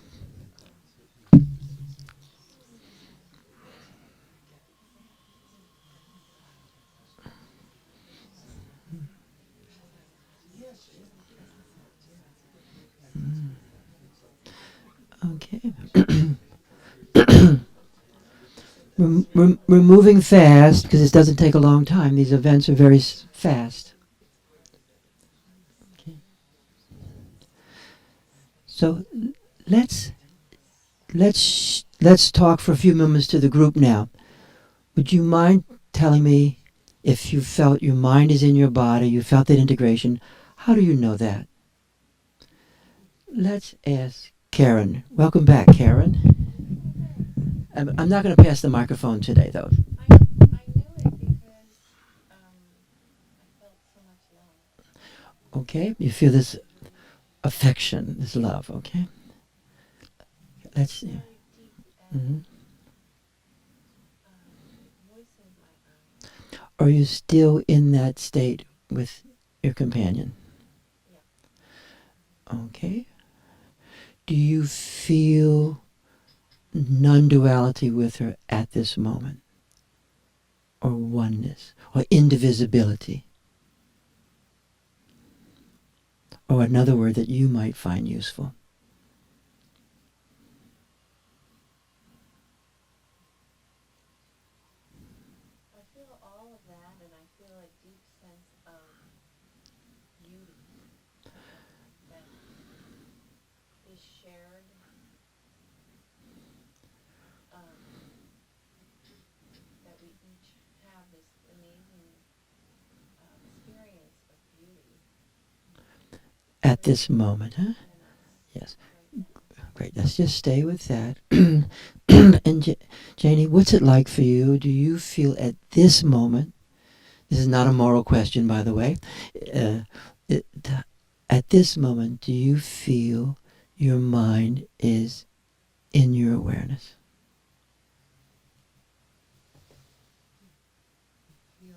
Okay. We're moving fast because this doesn't take a long time. These events are very fast. Okay. So let's talk for a few moments to the group now. Would you mind telling me if you felt your mind is in your body, you felt that integration? How do you know that? Let's ask Karen. Welcome back, Karen. I'm not going to pass the microphone today, though. I knew it because I felt so much love. Okay, you feel this affection, this love. Okay, let's see. Very deep and Mm-hmm. moistened my eyes. Are you still in that state with your companion? Yeah. Okay. Do you feel non-duality with her at this moment? Or oneness? Or indivisibility? Or another word that you might find useful? I feel all of that, and I feel a deep sense of beauty that is shared. That we each have this amazing experience of beauty. At this moment, huh? Yes. Great. Let's just stay with that. And Janie, what's it like for you? Do you feel at this moment, this is not a moral question, by the way, at this moment, do you feel your mind is in your awareness? Feels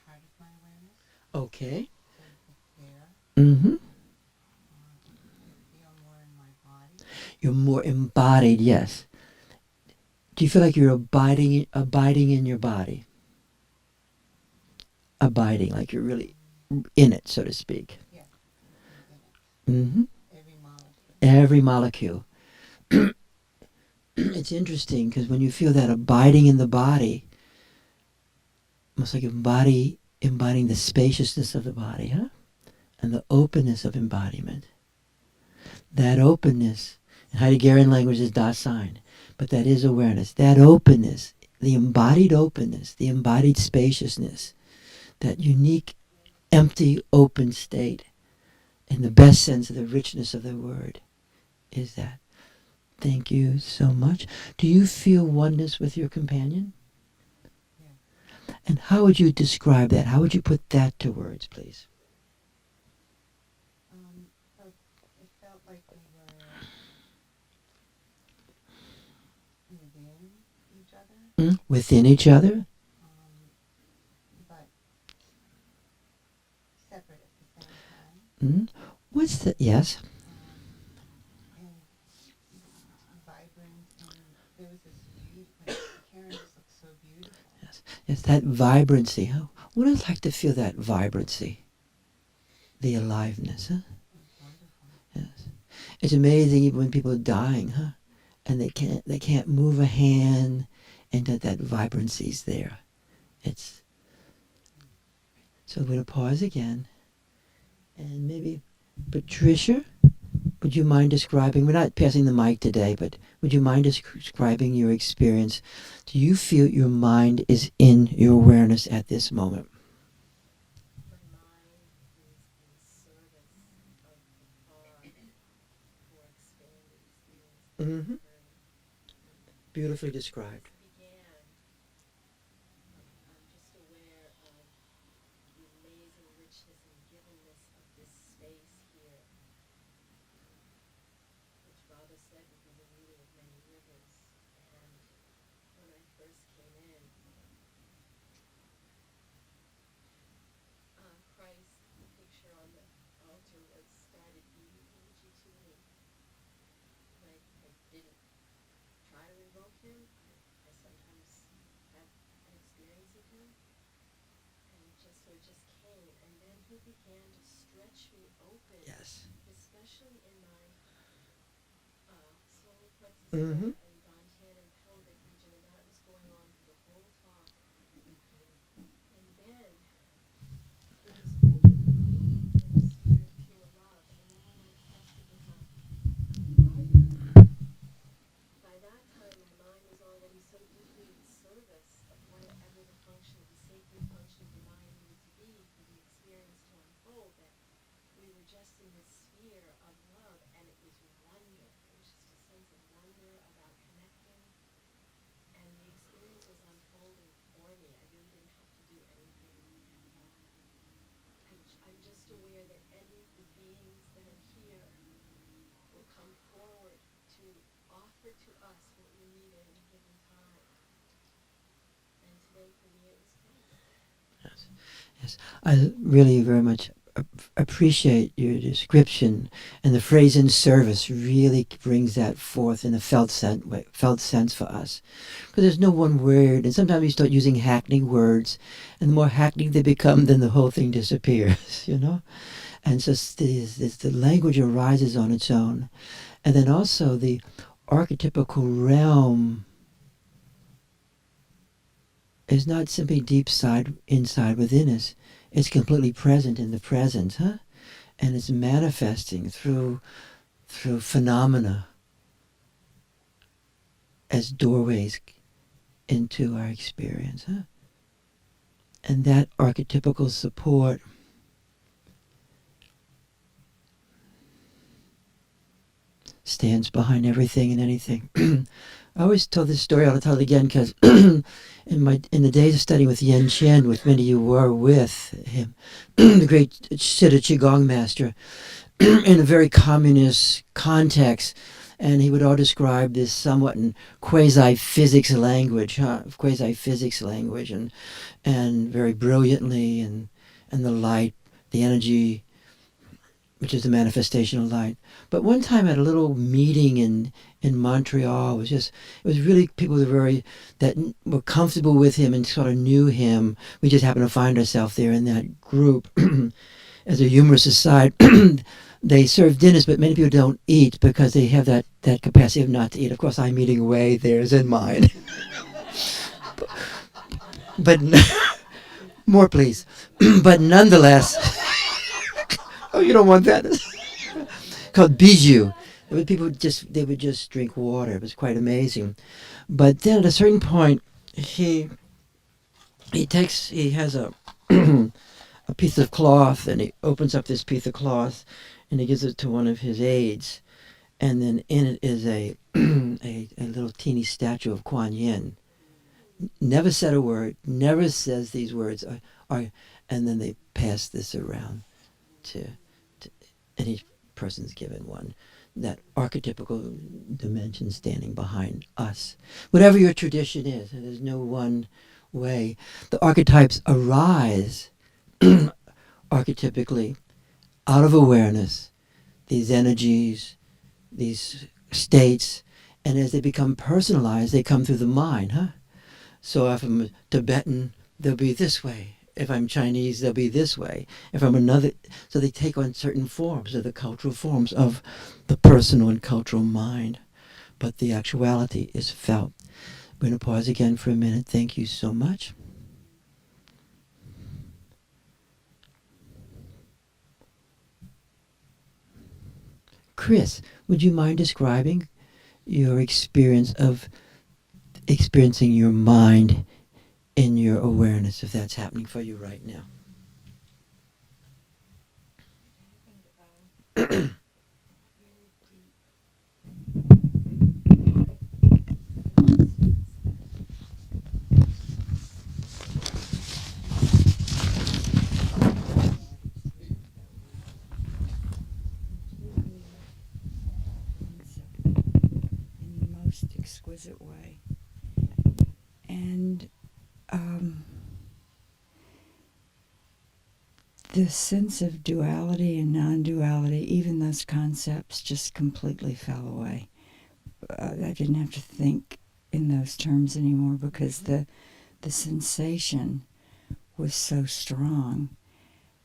part of my awareness. Okay. There. Mm-hmm. I feel more in my body. You're more embodied, yes. Do you feel like you're abiding in your body? Abiding, like you're really in it, so to speak. Yeah. Mm-hmm. Every molecule. Every molecule. It's interesting because when you feel that abiding in the body, almost like embodying the spaciousness of the body, huh? And the openness of embodiment. That openness, in Heideggerian language is Dasein, but that is awareness. That openness, the embodied spaciousness, that unique, empty, open state, in the best sense of the richness of the word, is that. Thank you so much. Do you feel oneness with your companion? Yeah. And how would you describe that? How would you put that to words, please? So it felt like we were within each other, Within each other? but separate at the same time. What's the... Yes? And vibrant, and there was this beauty, like Karen just looked so beautiful. Yes, that vibrancy. Huh? What does it like to feel that vibrancy? The aliveness, huh? Wonderful. Yes. It's amazing even when people are dying, huh? And they can't move a hand, and that vibrancy's there. It's... So we're going to pause again. And maybe, Patricia, would you mind describing, we're not passing the mic today, but would you mind describing your experience? Do you feel your mind is in your awareness at this moment? My mind is in service of the cause for expanding experience. Beautifully described. Began, I'm just aware of the amazing richness and givenness of this space here, which Baba said would be the meeting of many rivers. And when I first came in, Christ, the picture on the altar, was started being energy to me. And I didn't try to invoke him. I sometimes had an experience of him, and it just came. And then he began to stretch me open, Yes. especially in my solar plexus Mm-hmm. and Dantian and pelvic region, and that was going on for the whole talk. And then it was opening in the spirit of pure love, and then I manifested with my partner. By that time, my mind was already so deeply in service of whatever the function, the sacred function of the mind needed to be for the experience to unfold, that we were just in this sphere of love, and it was wonder. It was just a sense of wonder about connecting, and the experience was unfolding for me. I really didn't have to do anything. I'm just aware that any of the beings that are here will come forward to offer to us what we need at any given time. And today for me it was Christ. Yes. I really very much appreciate your description, and the phrase "in service" really brings that forth in a felt sense for us. Because there's no one word, and sometimes we start using hackneyed words, and the more hackneyed they become, then the whole thing disappears, you know? And so the language arises on its own. And then also the archetypical realm is not simply inside within us. It's completely present in the present, huh? And it's manifesting through phenomena as doorways into our experience, huh? And that archetypical support stands behind everything and anything. I always tell this story, I'll tell it again, because in the days of studying with Yen Chen, which many of you were with him, the great Siddha Qigong master, in a very communist context, and he would all describe this somewhat in quasi-physics language, and very brilliantly, and the light, the energy, which is the manifestation of light. But one time at a little meeting in Montreal, it was really people that were comfortable with him and sort of knew him. We just happened to find ourselves there in that group. As a humorous aside, they serve dinners, but many people don't eat because they have that capacity of not to eat. Of course, I'm eating away theirs and mine. but more, please. But nonetheless, oh, you don't want that. Called bijou. People they would just drink water. It was quite amazing. But then at a certain point, he has a a piece of cloth, and he opens up this piece of cloth, and he gives it to one of his aides, and then in it is a a little teeny statue of Kuan Yin, never said a word, never says these words, and then they pass this around to and each person's given one, that archetypical dimension standing behind us. Whatever your tradition is, there's no one way. The archetypes arise archetypically out of awareness, these energies, these states, and as they become personalized, they come through the mind, huh? So if I'm Tibetan, they'll be this way. If I'm Chinese, they'll be this way. If I'm another, so they take on certain forms, of the cultural forms of the personal and cultural mind. But the actuality is felt. We're going to pause again for a minute. Thank you so much. Chris, would you mind describing your experience of experiencing your mind in your awareness, if that's happening for you right now? In the most exquisite way. And the sense of duality and non-duality, even those concepts just completely fell away. I didn't have to think in those terms anymore because the sensation was so strong.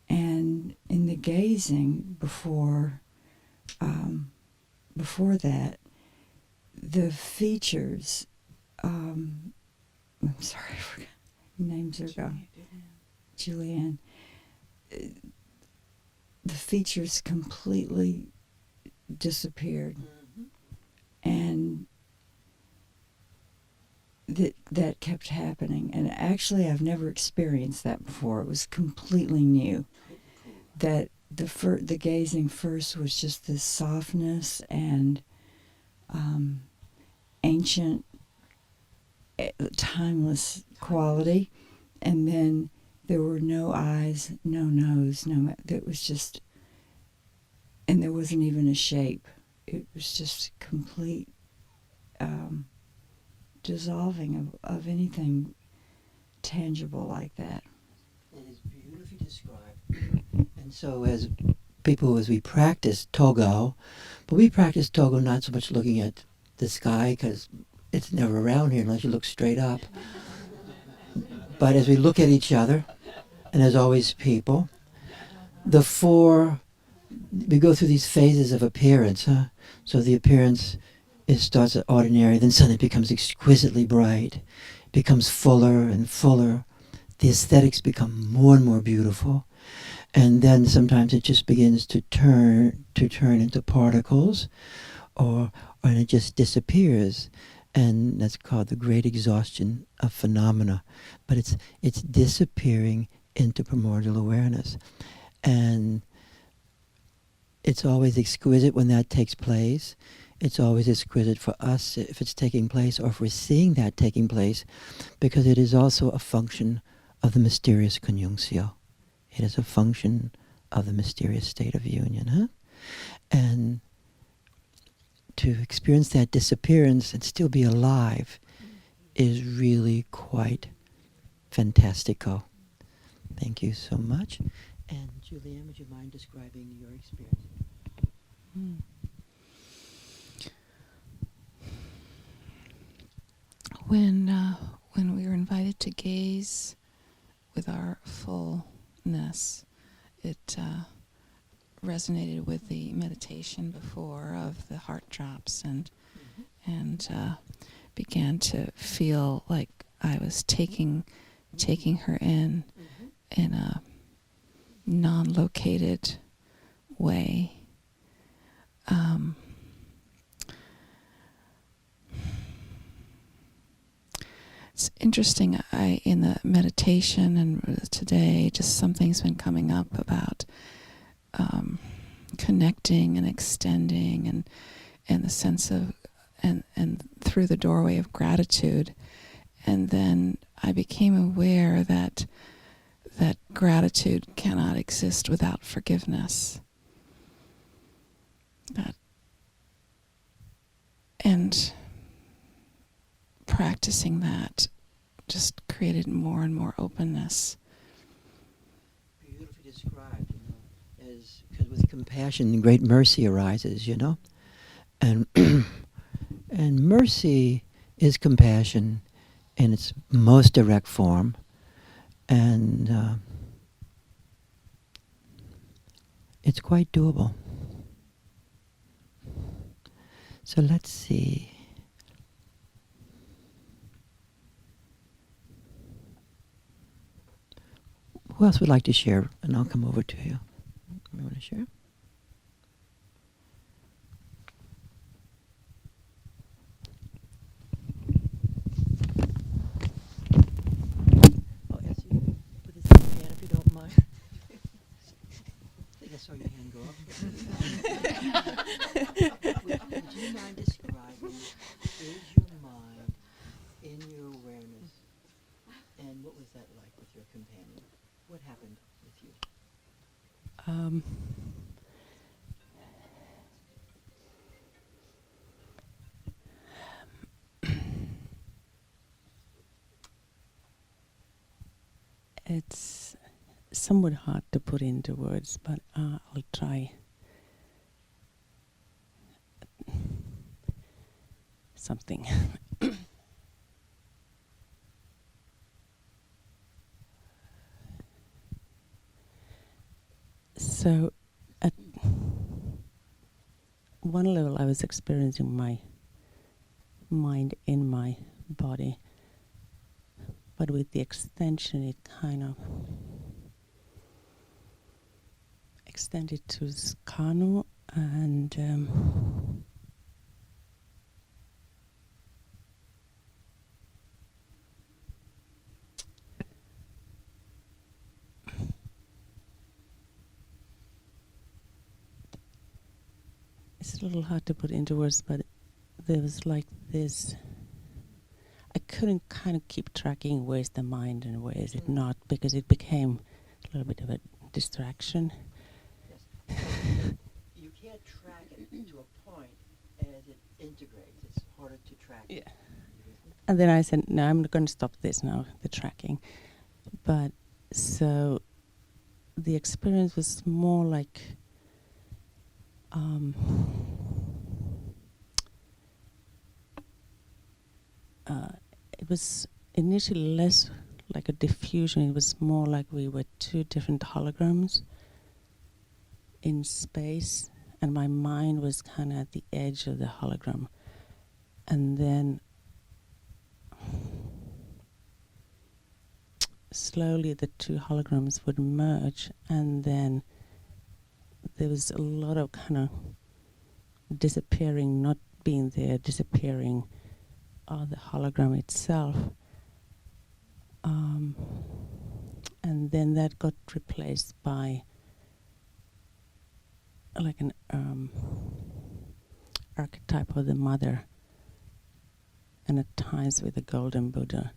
And in the gazing before that, the features, I'm sorry, I forgot, names are gone. Julianne. The features completely disappeared. And that kept happening. And actually, I've never experienced that before. It was completely new. That the gazing first was just this softness and ancient, timeless quality, and then there were no eyes, no nose, it was just, and there wasn't even a shape. It was just complete dissolving of anything tangible like that. It is beautifully described. And so as we practice Togo, but we practice Togo not so much looking at the sky, because it's never around here unless you look straight up. But as we look at each other, and as always people, we go through these phases of appearance, huh? So the appearance, it starts at ordinary, then suddenly it becomes exquisitely bright, becomes fuller and fuller. The aesthetics become more and more beautiful. And then sometimes it just begins to turn into particles, and it just disappears. And that's called the great exhaustion of phenomena. But it's disappearing into primordial awareness. And it's always exquisite when that takes place. It's always exquisite for us if it's taking place, or if we're seeing that taking place, because it is also a function of the mysterious conjunctio. It is a function of the mysterious state of union, huh? And to experience that disappearance and still be alive is really quite fantastico. Thank you so much. And Julianne, would you mind describing your experience? When we were invited to gaze with our fullness, it resonated with the meditation before of the heart drops, and began to feel like I was taking her in a non-located way. It's interesting, in the meditation and today, just something's been coming up about connecting and extending and the sense of, and through the doorway of gratitude. And then I became aware that gratitude cannot exist without forgiveness. And practicing that just created more and more openness. Beautifully described, as because with compassion, great mercy arises, and and mercy is compassion in its most direct form, and it's quite doable. So let's see. Who else would like to share? And I'll come over to you. You want to share? I'll ask you to put this in your hand if you don't mind. I think I saw your hand go up. Would you mind describing, is your mind in your awareness? And what was that like with your companion? What happened with you? It's somewhat hard to put into words, but I'll try something. So, at one level, I was experiencing my mind in my body, but with the extension, it kind of extended to Skanu, and it's a little hard to put into words, but there was like this. I couldn't kind of keep tracking where's the mind and where is it not, because it became a little bit of a distraction. Yes. You can't track it to a point as it integrates. It's harder to track. Yeah. And then I said, no, I'm going to stop this now, the tracking. But so the experience was more like it was initially less like a diffusion. It was more like we were two different holograms in space, and my mind was kind of at the edge of the hologram. And then slowly the two holograms would merge, and then there was a lot of kind of disappearing, not being there, disappearing of the hologram itself. And then that got replaced by like an archetype of the mother, and at times with the golden Buddha,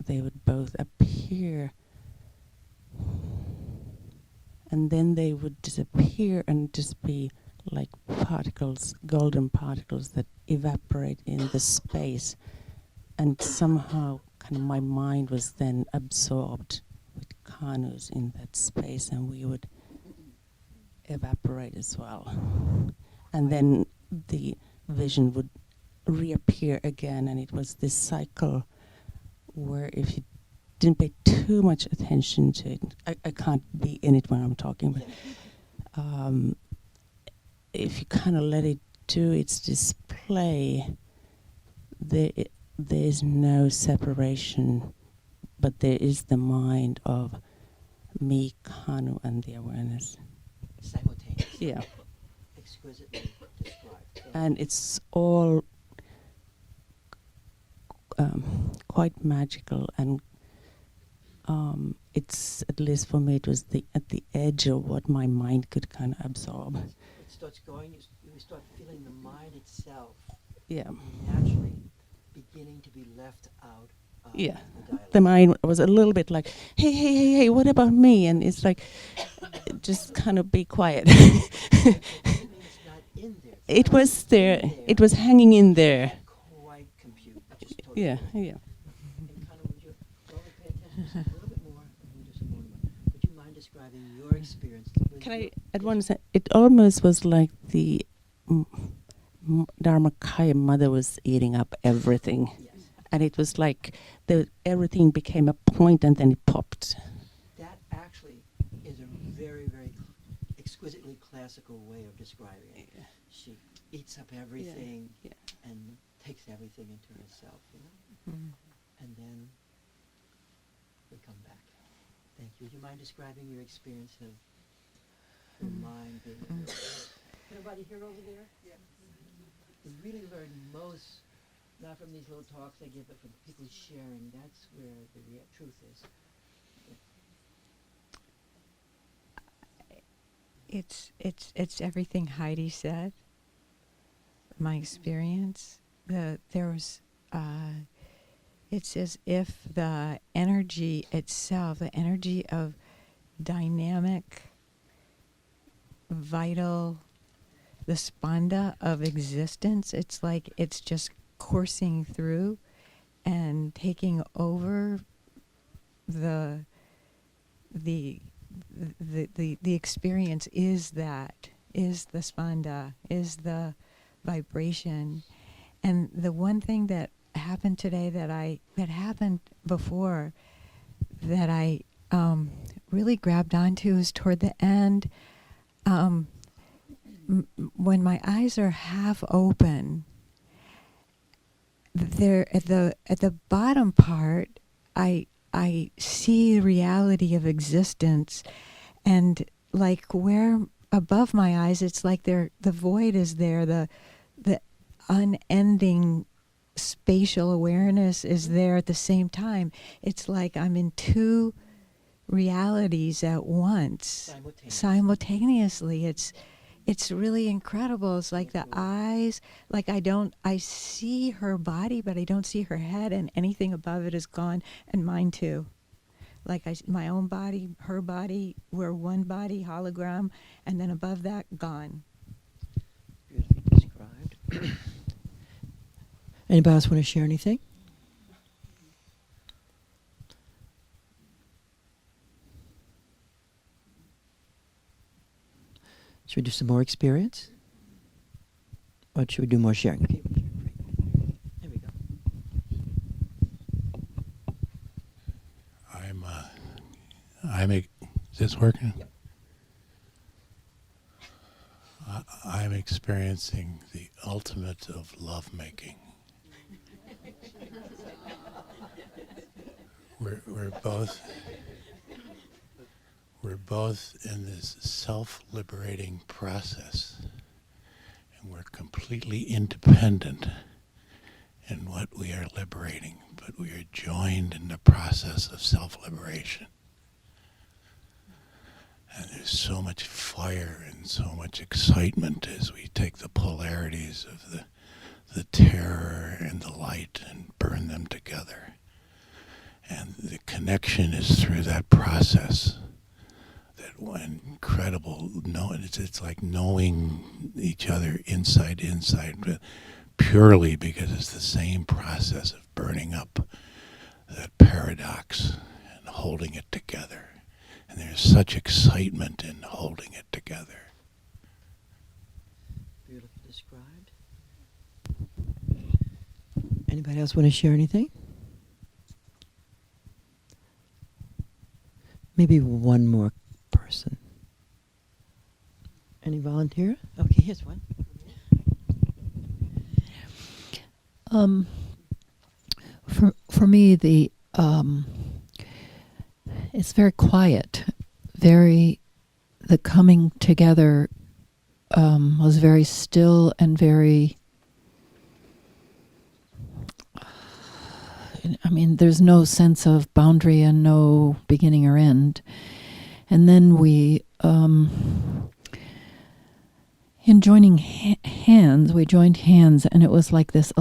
they would both appear and then they would disappear and just be like particles, golden particles that evaporate in the space. And somehow kind of my mind was then absorbed with Kanus in that space, and we would evaporate as well. And then the vision would reappear again, and it was this cycle where if you didn't pay too much attention to it, I can't be in it when I'm talking, but if you kind of let it do its display, there is no separation, but there is the mind of me, Kanu, and the awareness. Simultaneously. Yeah. Exquisitely described. And it's all quite magical, and it's, at least for me, it was at the edge of what my mind could kind of absorb. It starts going, you start feeling the mind itself Yeah. naturally beginning to be left out Yeah. The mind was a little bit like, hey, hey, hey, hey, what about me? And it's like, just kind of be quiet. It was there. It was hanging in there. Quite compute, but just totally. Yeah, yeah. And kind of would you pay attention just a little bit more? And just a moment. Would you mind describing your experience? Can I add one sentence? It almost was like the Dharmakaya mother was eating up everything. Yes. And it was like everything became a point and then it popped. That actually is a very, very exquisitely classical way of describing it. Yeah. She eats up everything Yeah. and takes everything into herself, you know? And then we come back. Thank you. Would you mind describing your experience of your mind being Anybody here over there? Yeah. We really learn most, not from these little talks I give, but from people sharing. That's where the real truth is. It's everything Heidi said. My experience, it's as if the energy itself, the energy of dynamic, vital, the spanda of existence, it's like it's just coursing through and taking over the experience is the spanda, is the vibration. And the one thing that happened today that happened before that I really grabbed onto is toward the end, when my eyes are half open, there at the bottom part, I see the reality of existence, and like where above my eyes, it's like the void is there, the unending spatial awareness is there at the same time. It's like I'm in two realities at once, simultaneously. It's really incredible. It's like the eyes, like I see her body, but I don't see her head, and anything above it is gone, and mine too. Like my own body, her body, we're one body, hologram, and then above that, gone. Beautifully described. Anybody else want to share anything? Should we do some more experience? Or should we do more sharing? Okay, there we go. Is this working? Yep. I'm experiencing the ultimate of lovemaking. We're both in this self-liberating process, and we're completely independent in what we are liberating, but we are joined in the process of self-liberation. And there's so much fire and so much excitement as we take the polarities of the terror and the light and burn them together. And the connection is through that process. That one incredible, it's like knowing each other inside, but purely because it's the same process of burning up that paradox and holding it together. And there's such excitement in holding it together. Beautifully described. Anybody else want to share anything? Maybe one more person. Any volunteer? Okay, here's one. For me, it's very quiet. The coming together was very still and very. I mean, there's no sense of boundary and no beginning or end. And then we, in joining hands, we joined hands, and it was like this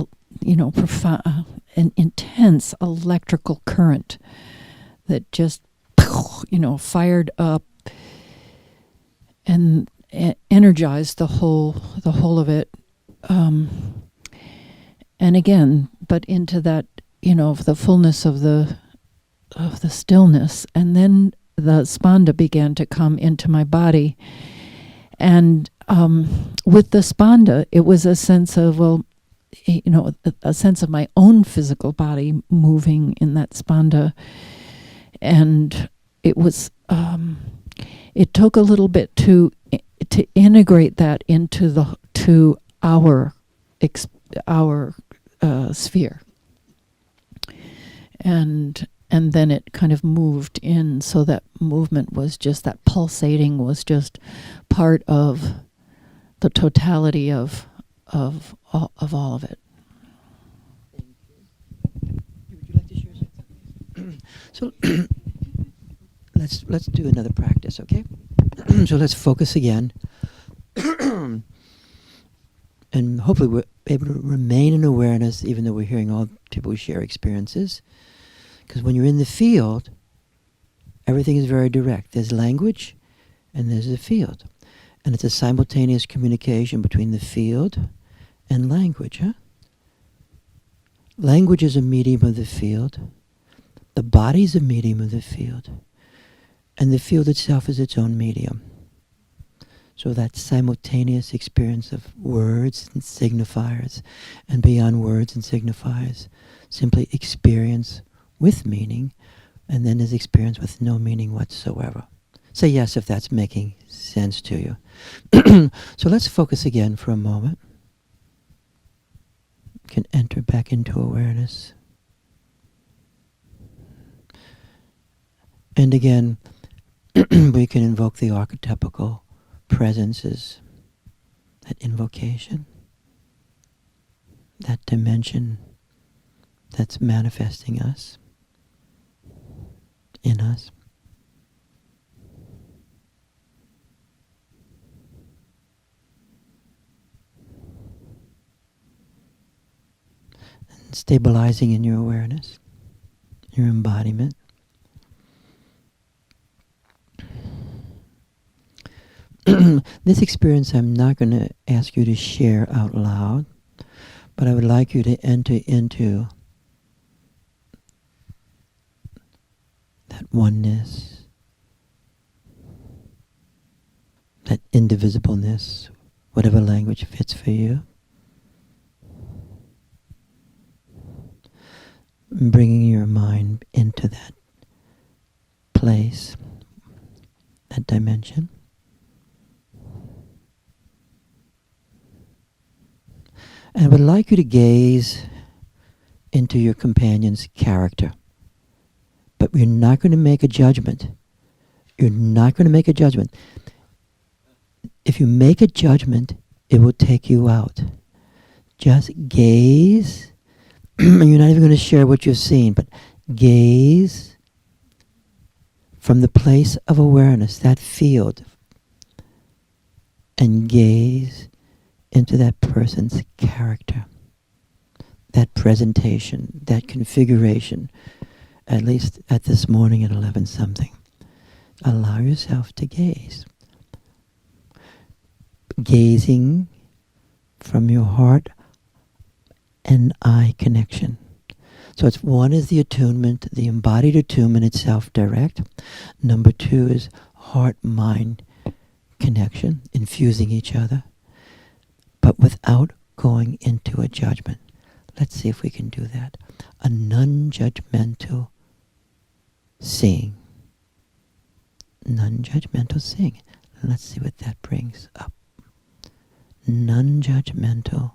profound, an intense electrical current that just, fired up and energized the whole of it. And again, but into that, the fullness of the stillness, and then the spanda began to come into my body, and with the spanda, it was a sense of a sense of my own physical body moving in that spanda, and it was it took a little bit to integrate that to our sphere, and then it kind of moved in, so that movement was just, that pulsating was just part of the totality of all of it. Would you like to share something? So let's do another practice, okay? So let's focus again. And hopefully we're able to remain in awareness even though we're hearing all people share experiences. Because when you're in the field, everything is very direct. There's language and there's a field. And it's a simultaneous communication between the field and language. Huh? Language is a medium of the field. The body is a medium of the field. And the field itself is its own medium. So that simultaneous experience of words and signifiers, and beyond words and signifiers, simply experience with meaning, and then there's experience with no meaning whatsoever. Say yes if that's making sense to you. So let's focus again for a moment. You can enter back into awareness. And again, we can invoke the archetypical presences, that invocation, that dimension that's manifesting us, in us. And stabilizing in your awareness, your embodiment. This experience I'm not going to ask you to share out loud, but I would like you to enter into that oneness, that indivisibleness, whatever language fits for you. Bringing your mind into that place, that dimension. And I would like you to gaze into your companion's character. But you're not going to make a judgment. You're not going to make a judgment. If you make a judgment, it will take you out. Just gaze. You're not even going to share what you've seen, but gaze from the place of awareness, that field, and gaze into that person's character, that presentation, that configuration, at least at this morning at 11 something. Allow yourself to gaze. Gazing from your heart and eye connection. So it's one is the attunement, the embodied attunement itself direct. Number two is heart-mind connection, infusing each other, but without going into a judgment. Let's see if we can do that. A non-judgmental seeing. Non-judgmental seeing. Let's see what that brings up. Non-judgmental.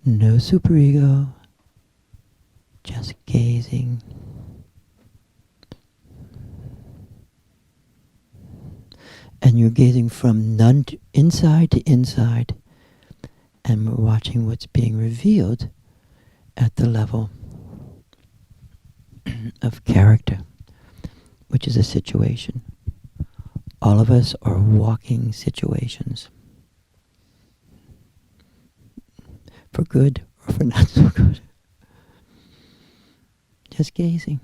No superego. Just gazing. And you're gazing from inside to inside. And we're watching what's being revealed at the level of character, which is a situation. All of us are walking situations. For good or for or not so good. Just gazing.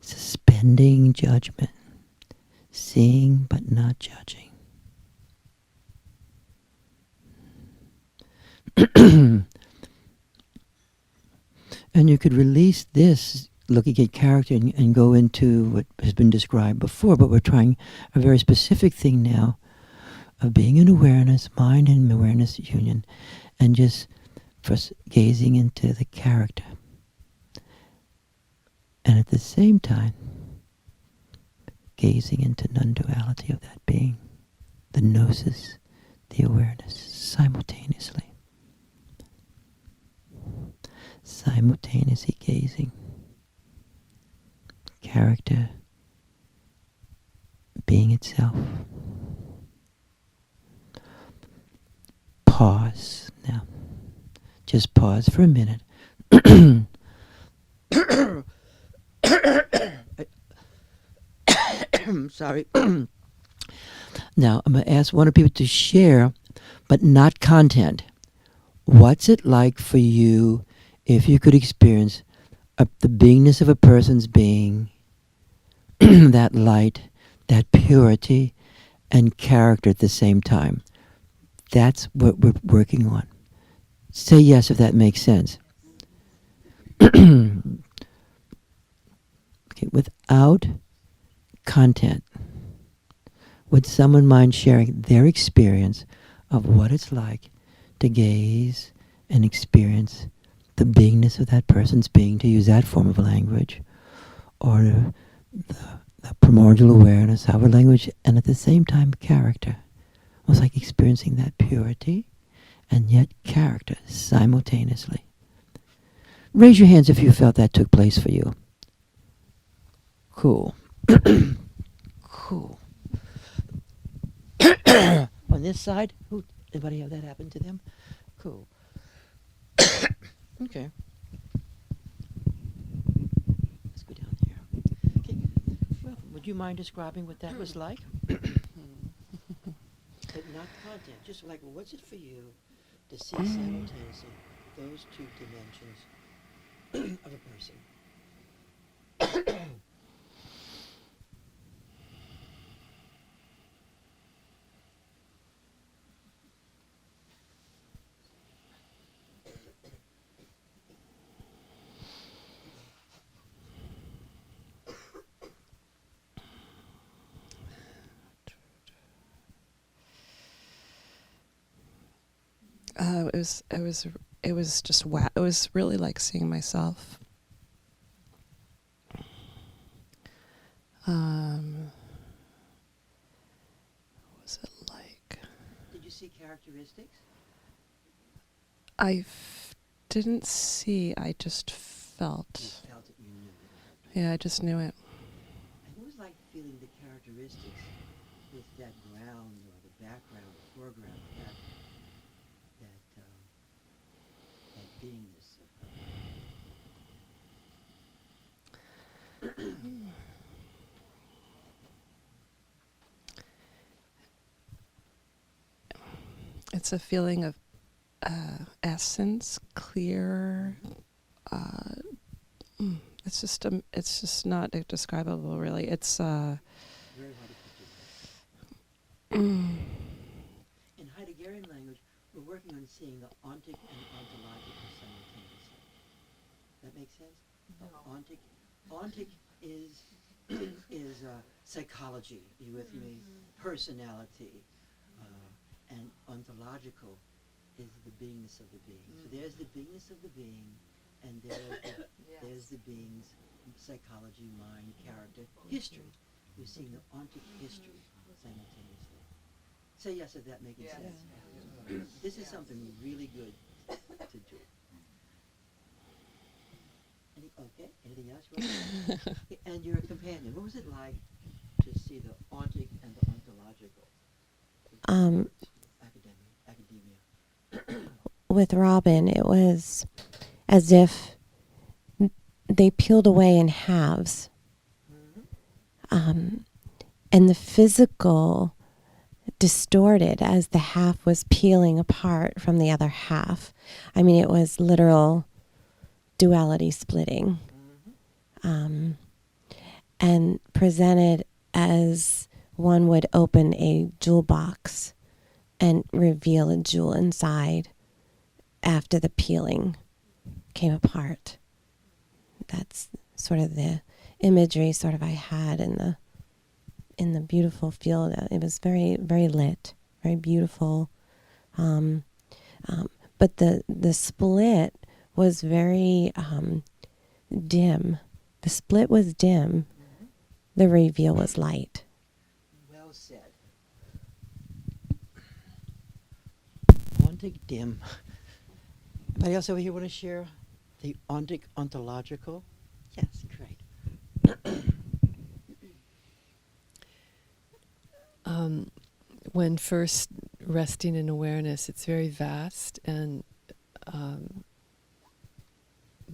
Suspending judgment. Seeing but not judging. And you could release this, looking at character, and go into what has been described before, but we're trying a very specific thing now of being in awareness, mind and awareness union, and just first gazing into the character. And at the same time, gazing into non-duality of that being, the gnosis, the awareness, simultaneously. Simultaneously gazing. Character, being itself. Pause now. Just pause for a minute. Sorry. Now, I'm going to ask one of people to share, but not content. What's it like for you if you could experience the beingness of a person's being, that light, that purity, and character at the same time? That's what we're working on. Say yes if that makes sense. Okay, without content, would someone mind sharing their experience of what it's like to gaze and experience the beingness of that person's being, to use that form of language, or the primordial awareness, however language, and at the same time character? It was like experiencing that purity and yet character simultaneously. Raise your hands if you felt that took place for you. Cool. Cool. On this side, anybody have that happen to them? Cool. Okay. Let's go down here. Okay. Well, would you mind describing what that was like? But not content. Just like, what's it for you to see simultaneously those two dimensions of a person? It was just wow. It was really like seeing myself. What was it like? Did you see characteristics? Didn't see. I just felt. You felt it, you knew it. Yeah, I just knew it. And what was like feeling the characteristics with that ground or the background, the foreground, that beingness of her? It's a feeling of essence, clear. It's just not describable, really. It's Very hard to put in Heideggerian language, we're working on seeing the ontic and the ontological simultaneously. That makes sense? No. Ontic is psychology. Are you with me? Personality. And ontological is the beingness of the being. So there's the beingness of the being, and there's the being's psychology, mind, character, history. We're seeing the ontic history simultaneously. Say yes if that makes sense. This is something really good to do. Anything else you want to say? And your companion, what was it like to see the ontic and the ontological? Academia. with Robin, it was as if they peeled away in halves. And the physical distorted as the half was peeling apart from the other half. I mean, it was literal duality splitting. And presented as one would open a jewel box and reveal a jewel inside after the peeling came apart. That's sort of the imagery sort of I had in the beautiful field. It was very, very lit, very beautiful. But the split was very dim. The split was dim. The reveal was light. Well said. Ontic dim. Anybody else over here want to share the ontic ontological? Yes, great. When first resting in awareness, it's very vast, and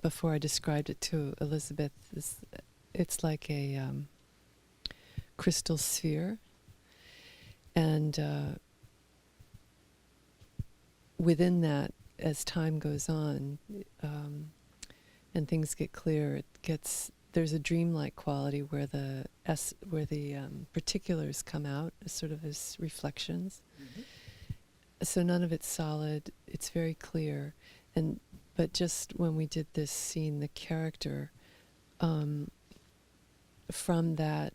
before I described it to Elizabeth, it's like a crystal sphere, and within that, as time goes on, and things get clear, there's a dreamlike quality where the particulars come out as sort of as reflections. So none of it's solid. It's very clear, but just when we did this scene, the character, from that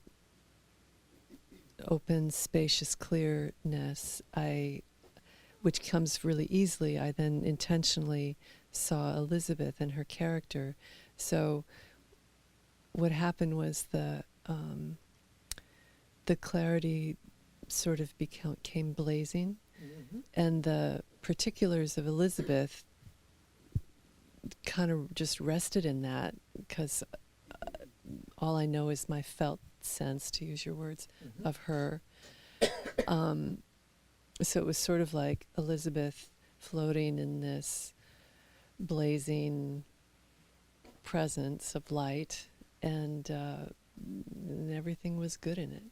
open, spacious clearness, which comes really easily, I then intentionally saw Elizabeth and her character. So what happened was the clarity sort of became blazing, and the particulars of Elizabeth kind of just rested in that, because all I know is my felt sense, to use your words, of her. So it was sort of like Elizabeth floating in this blazing presence of light, and everything was good in it.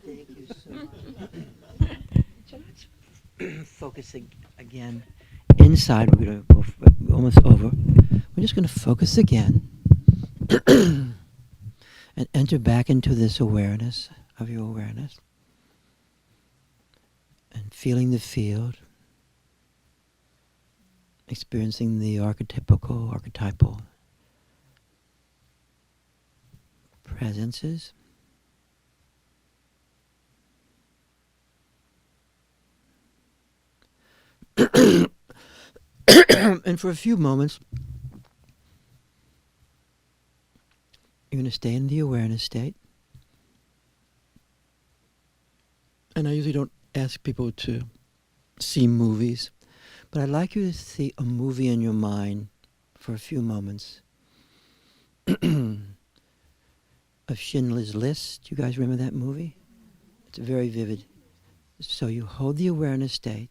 Thank you so much. So let's focus again. Inside, we're going to go almost over. We're just going to focus again and enter back into this awareness of your awareness and feeling the field, experiencing the archetypal presences. And for a few moments, you're going to stay in the awareness state. And I usually don't ask people to see movies, but I'd like you to see a movie in your mind for a few moments. Of Schindler's List. Do you guys remember that movie? It's very vivid. So you hold the awareness state.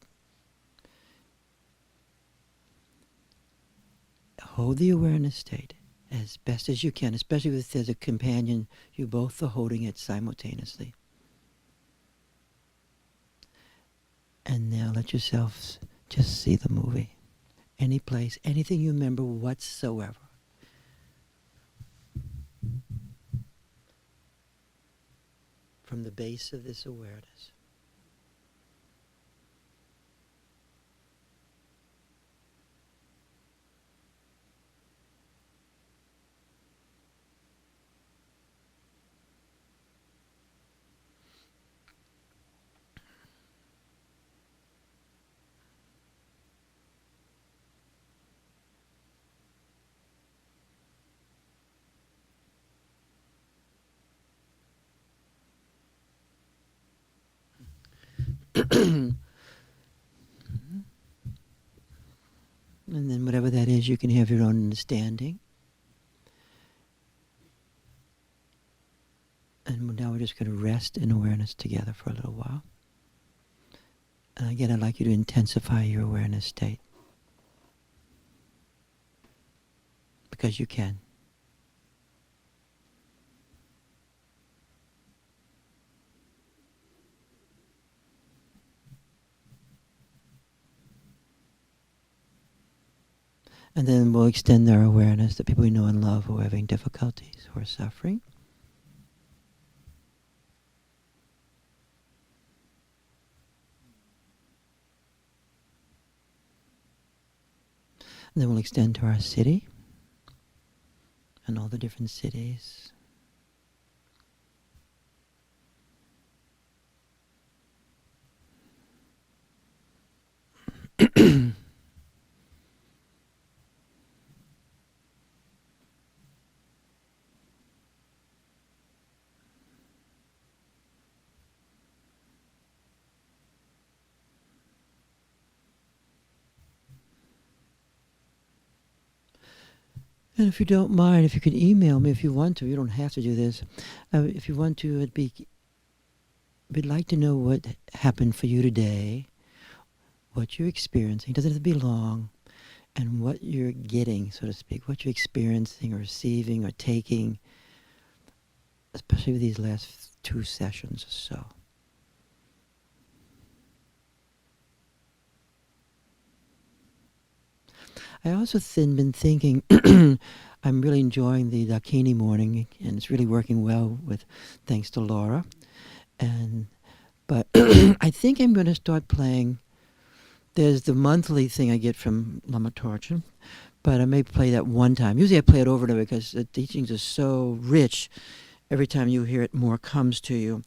Hold the awareness state as best as you can, especially if there's a companion, you both are holding it simultaneously. And now let yourself just see the movie. Any place, anything you remember whatsoever. From the base of this awareness. And then whatever that is, you can have your own understanding. And now we're just going to rest in awareness together for a little while. And again, I'd like you to intensify your awareness state. Because you can. And then we'll extend our awareness to people we know and love who are having difficulties, who are suffering. And then we'll extend to our city and all the different cities. And if you don't mind, if you could email me if you want to, you don't have to do this. If you want to, we'd like to know what happened for you today, what you're experiencing. It doesn't have to be long, and what you're getting, so to speak, what you're experiencing or receiving or taking, especially with these last 2 sessions or so. I also been thinking, I'm really enjoying the Dakini morning, and it's really working well with, thanks to Laura. But I think I'm going to start playing. There's the monthly thing I get from Lama Torchen, but I may play that one time. Usually I play it over and over because the teachings are so rich. Every time you hear it, more comes to you.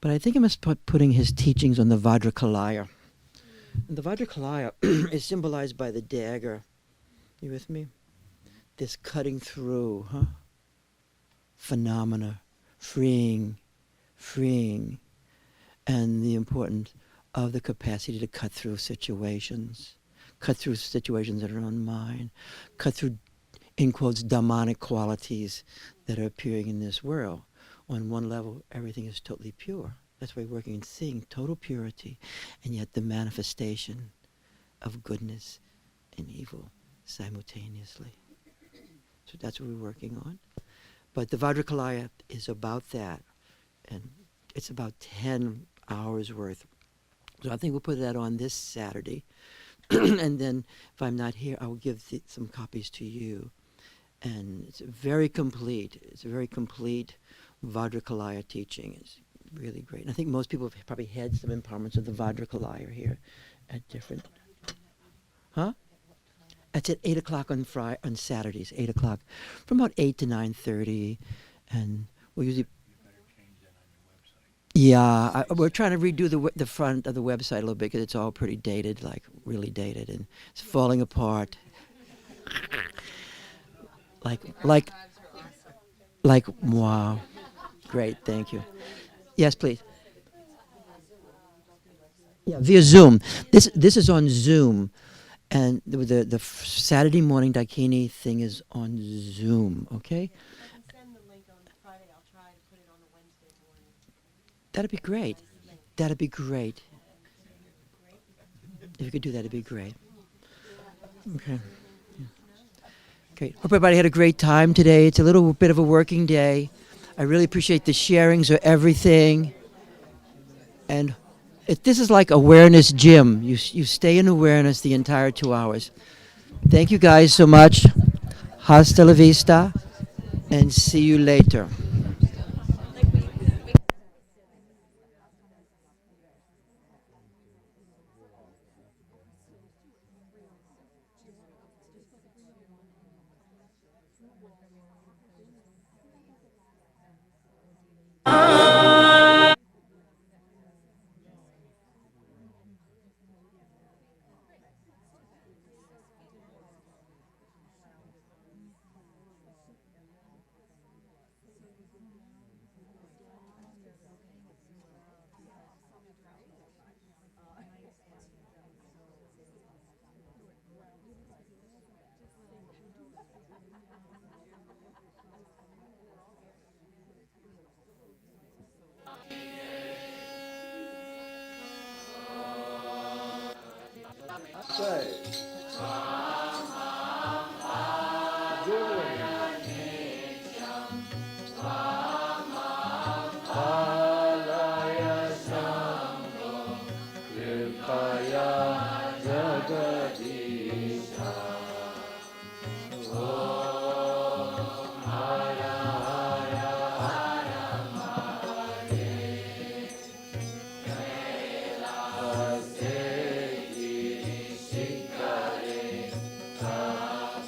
But I think I'm going to start putting his teachings on the Vajrakalaya. And the Vajrakalaya is symbolized by the dagger. You with me? This cutting through, phenomena, freeing, and the importance of the capacity to cut through situations that are on mind, cut through, in quotes, demonic qualities that are appearing in this world. On one level, everything is totally pure. That's why we're working and seeing total purity, and yet the manifestation of goodness and evil simultaneously. So that's what we're working on. But the Vajrakalaya is about that, and it's about 10 hours worth. So I think we'll put that on this Saturday. And then if I'm not here, I will give some copies to you. And it's very complete. It's a very complete Vajrakalaya teaching. It's really great. And I think most people have probably had some empowerments of the Vajrakalaya here at different... Huh? It's at 8 o'clock on Saturdays, 8 o'clock, from about 8 to 9:30. And we'll usually... Yeah, we're trying to redo the front of the website a little bit because it's all pretty dated, like really dated, and it's falling apart. like, wow. Great, thank you. Yes, please. Yeah, via Zoom. This is on Zoom, and the Saturday morning Dakini thing is on Zoom. Okay. Send the link on Friday. I'll try to put it on a Wednesday morning. That'd be great. That'd be great. If you could do that, it'd be great. Okay. Great. Hope everybody had a great time today. It's a little bit of a working day. I really appreciate the sharings of everything. And this is like awareness gym. You stay in awareness the entire 2 hours. Thank you guys so much. Hasta la vista. And see you later. Say.